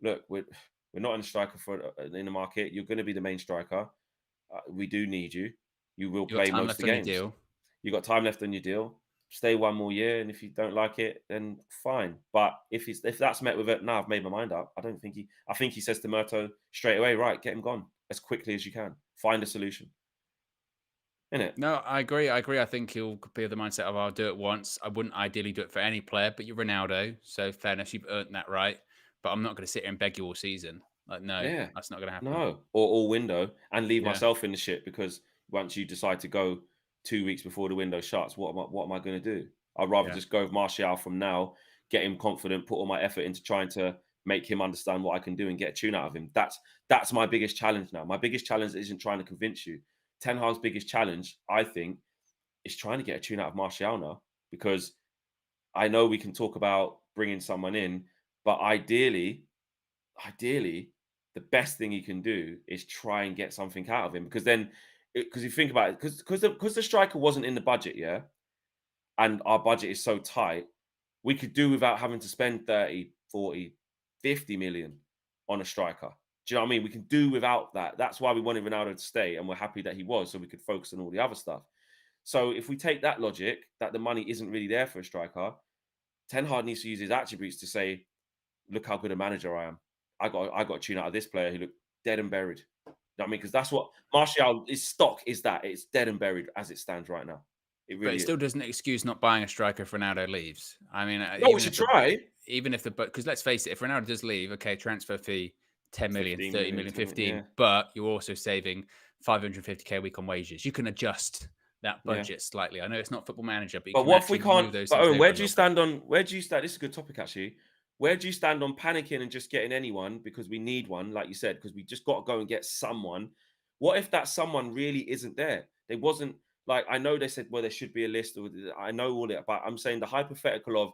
look, we're not in a striker in the market. You're going to be the main striker. We do need you. You will play most of the games. You got time left on your deal. Stay one more year, and if you don't like it, then fine. But if that's met with it, I've made my mind up. I think he says to Murto straight away, right, get him gone as quickly as you can. Find a solution. Innit? No, I agree. I think he'll be of the mindset of, I'll do it once. I wouldn't ideally do it for any player, but you're Ronaldo, so fairness, you've earned that right. But I'm not going to sit here and beg you all season. Like, no, that's not going to happen. No, or all window and leave myself in the shit because once you decide to go 2 weeks before the window shuts, what am I going to do? I'd rather just go with Martial from now, get him confident, put all my effort into trying to make him understand what I can do and get a tune out of him. That's my biggest challenge now. My biggest challenge isn't trying to convince you. Ten Hag's biggest challenge, I think, is trying to get a tune out of Martial now, because I know we can talk about bringing someone in, but ideally, the best thing you can do is try and get something out of him, because then, because you think about it, because the striker wasn't in the budget, yeah, and our budget is so tight, we could do without having to spend 30, 40, 50 million on a striker. Do you know what I mean? We can do without that. That's why we wanted Ronaldo to stay, and we're happy that he was, so we could focus on all the other stuff. So if we take that logic, that the money isn't really there for a striker, Ten Hag needs to use his attributes to say, look how good a manager I am. I got a tune out of this player who looked dead and buried. You know what I mean? Because that's what Martial, his stock is, that it's dead and buried as it stands right now. It But it really is. still doesn't excuse not buying a striker if Ronaldo leaves. I mean, No, we should try. even if the, because let's face it, if Ronaldo does leave, okay, transfer fee 10 million, 15 30 million, million, 10 million, 15, yeah. but you're also saving 550k a week on wages. You can adjust that Yeah. budget slightly. I know it's not Football Manager, but you But can what if we actually move can't? those But things Owen, over a little bit. where do you stand? This is a good topic, actually. Where do you stand on panicking and just getting anyone because we need one, like you said, because we just got to go and get someone? What if that someone really isn't there? They wasn't, like, I know they said, well, there should be a list, or I know all that, but I'm saying the hypothetical of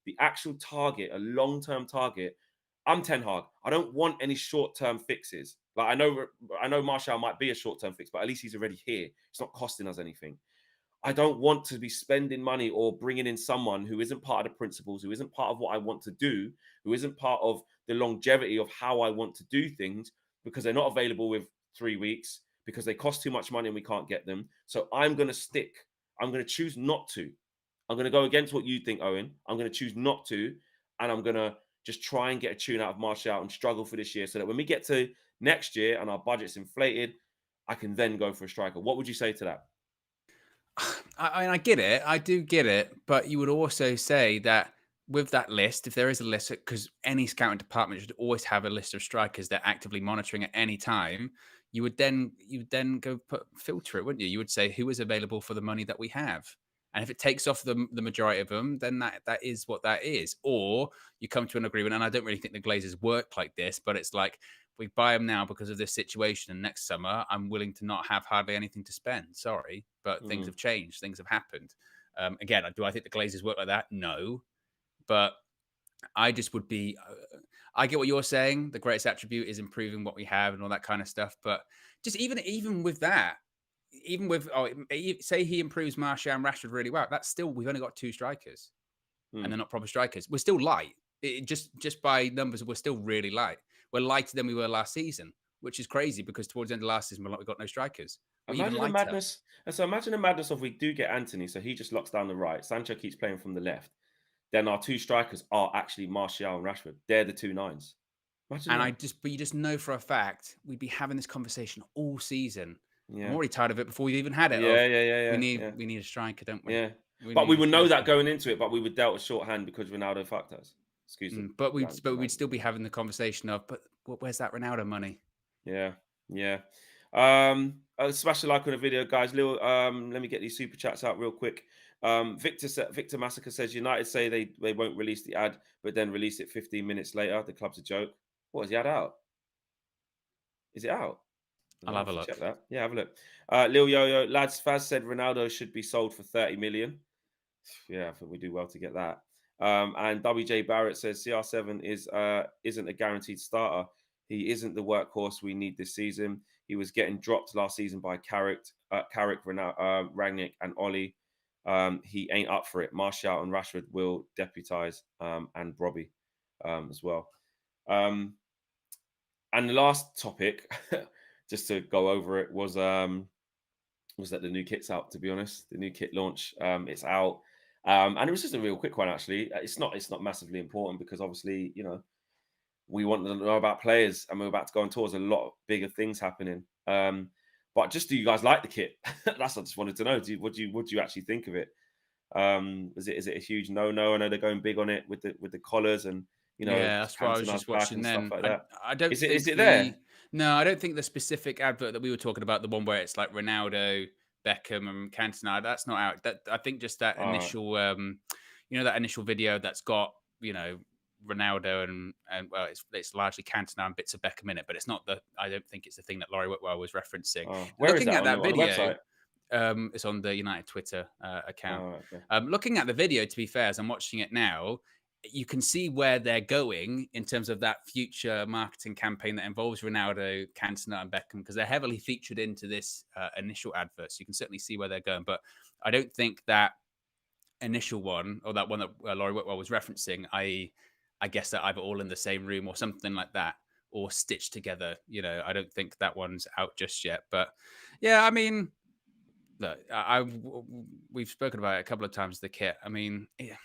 the actual target, a long-term target. I'm Ten Hag. I don't want any short-term fixes. Like, I know Martial might be a short-term fix, but at least he's already here. It's not costing us anything. I don't want to be spending money or bringing in someone who isn't part of the principles, who isn't part of what I want to do, who isn't part of the longevity of how I want to do things, because they're not available with 3 weeks, because they cost too much money and we can't get them. So I'm going to stick. I'm going to choose not to. I'm going to go against what you think, Owen. I'm going to choose not to. And I'm going to just try and get a tune out of Martial and struggle for this year, so that when we get to next year and our budget's inflated, I can then go for a striker. What would you say to that? I get it. I do get it. But you would also say that with that list, if there is a list, because any scouting department should always have a list of strikers they're actively monitoring at any time, you would then go filter it, wouldn't you? You would say who is available for the money that we have. And if it takes off the majority of them, then that is what that is. Or you come to an agreement, and I don't really think the Glazers work like this, but it's like, we buy them now because of this situation, and next summer I'm willing to not have hardly anything to spend. Sorry, but things Mm. have changed. Things have happened. Again, do I think the Glazers work like that? No, but I just would be. I get what you're saying. The greatest attribute is improving what we have and all that kind of stuff. But just even with that, even with say he improves Martial and Rashford really well, that's still, we've only got two strikers, and Mm. they're not proper strikers. We're still light. Just by numbers, we're still really light. We're lighter than we were last season, which is crazy because towards the end of last season, we got no strikers. We're even Imagine the lighter. madness. And so imagine the madness of, we do get Anthony, so he just locks down the right. Sancho keeps playing from the left. Then our two strikers are actually Martial and Rashford. They're the two nines. Imagine And that. but you just know for a fact we'd be having this conversation all season. I'm Yeah. already tired of it before we've even had it. Yeah, Of yeah, yeah, we yeah, need yeah, we need a striker, don't we? yeah. We But we need would a know that striker. going into it, but we would dealt a shorthand because Ronaldo fucked us. Excuse the But the we'd still be having the conversation of, but where's that Ronaldo money? Yeah, yeah. Smash the like on the video, guys. Let me get these super chats out real quick. Victor Massacre says United say they won't release the ad, but then release it 15 minutes later. The club's a joke. What is the ad out? Is it out? I'll I'll have have a to check look. that. Yeah, have a look. Lil Yo-Yo, lads, Faz said Ronaldo should be sold for 30 million. Yeah, I think we do well to get that. And WJ Barrett says CR7 isn't a guaranteed starter. He isn't the workhorse we need this season. He was getting dropped last season by Carrick, Rangnick, and Ollie. He ain't up for it. Martial and Rashford will deputise, and Robbie as well. And the last topic, just to go over it, was that the new kit's out. To be honest, the new kit launch, it's out, and it was just a real quick one. Actually, it's not massively important, because obviously, we want to know about players, and we're about to go on tours. A lot of bigger things happening. But just, do you guys like the kit? That's what I just wanted to know. What do you actually think of it? Is it a huge no? I know they're going big on it with the collars and Yeah, that's what I was Cantona's just back watching and stuff then. like that. I don't Is think it there? I don't think the specific advert that we were talking about, the one where it's like Ronaldo, Beckham, and Cantona, that's not out. That I think just that All right. initial that initial video that's got, Ronaldo and well, it's largely Cantona and bits of Beckham in it, but it's not I don't think it's the thing that Laurie Whitwell was referencing. Oh, where is Looking that at on that the video, website? it's on the United Twitter account. Oh, okay. Looking at the video, to be fair, as I'm watching it now, you can see where they're going in terms of that future marketing campaign that involves Ronaldo, Cantona, and Beckham, because they're heavily featured into this initial advert. So you can certainly see where they're going. But I don't think that initial one, or that one that Laurie Whitwell was referencing, I guess that either all in the same room or something like that, or stitched together. I don't think that one's out just yet. But yeah, I mean, look, we've spoken about it a couple of times. The kit, I mean, yeah,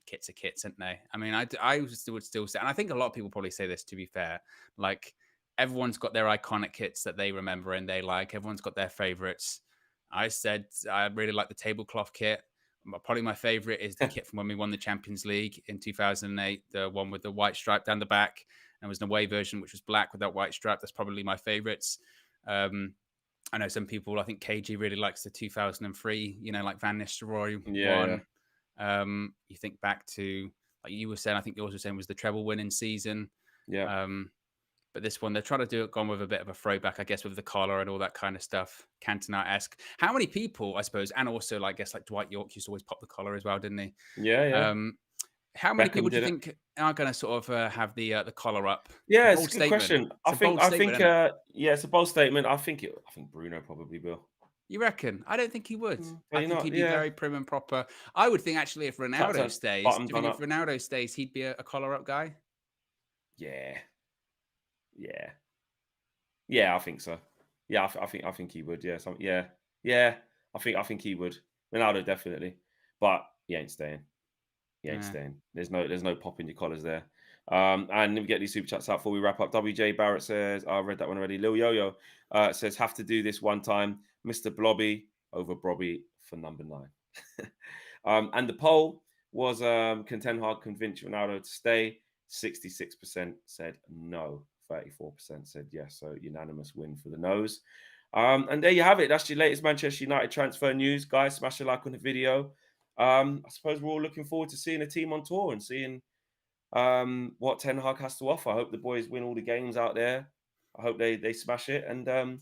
kits are kits, aren't they? I mean, I would still say, and I think a lot of people probably say this. To be fair, like everyone's got their iconic kits that they remember and they like. Everyone's got their favorites. I said I really like the tablecloth kit. Probably my favorite is the kit from when we won the Champions League in 2008, the one with the white stripe down the back. And there was an away version which was black with that white stripe. That's probably my favorites. I know some people, I think KG really likes the 2003, like Van Nistelrooy Yeah, one. You think back to, like you were saying, I think yours was saying was the treble winning season. yeah. But this one, they're trying to do it gone with a bit of a throwback, I guess, with the collar and all that kind of stuff. Cantona-esque. How many people, I suppose, and also, I guess, like Dwight York used to always pop the collar as well, didn't he? Yeah. How many Beckham people do you did it. think are going to sort of have the collar up? Yeah, it's Bold a good statement. question. It's a bold statement, isn't it? Yeah, it's a bold statement. I think Bruno probably will. You reckon? I don't think he would. I Maybe think not. he'd be Yeah. very prim and proper. I would think actually if Ronaldo stays, do Bottom you think done if up. Ronaldo stays, he'd be a collar up guy? Yeah. Yeah, I think so. Yeah, I think he would. Yeah, yeah. I think he would. Ronaldo definitely, but he ain't staying. He ain't Yeah. staying. There's no popping your collars there. And let me get these super chats out before we wrap up. WJ Barrett says, I read that one already. Lil Yo-Yo says, have to do this one time. Mr. Blobby over Brobby for number 9. And the poll was, can Ten Hag convince Ronaldo to stay? 66% said no. 34% said yes. So unanimous win for the no's. And there you have it. That's your latest Manchester United transfer news. Guys, smash a like on the video. I suppose we're all looking forward to seeing a team on tour and seeing what Ten Hag has to offer. I hope the boys win all the games out there. I hope they smash it and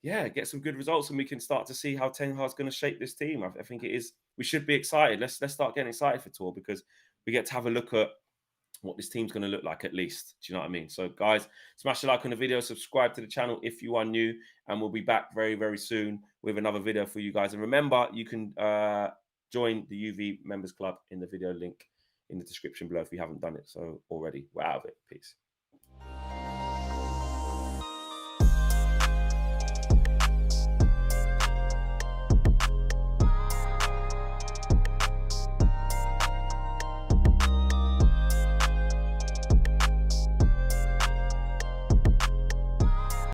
get some good results, and we can start to see how Ten Hag's going to shape this team. I think it is. We should be excited. Let's start getting excited for tour because we get to have a look at what this team's going to look like at least. Do you know what I mean? So, guys, smash a like on the video, subscribe to the channel if you are new, and we'll be back very, very soon with another video for you guys. And remember, you can join the UV Members Club in the video link in the description below if you haven't done it so already. We're out of it. Peace.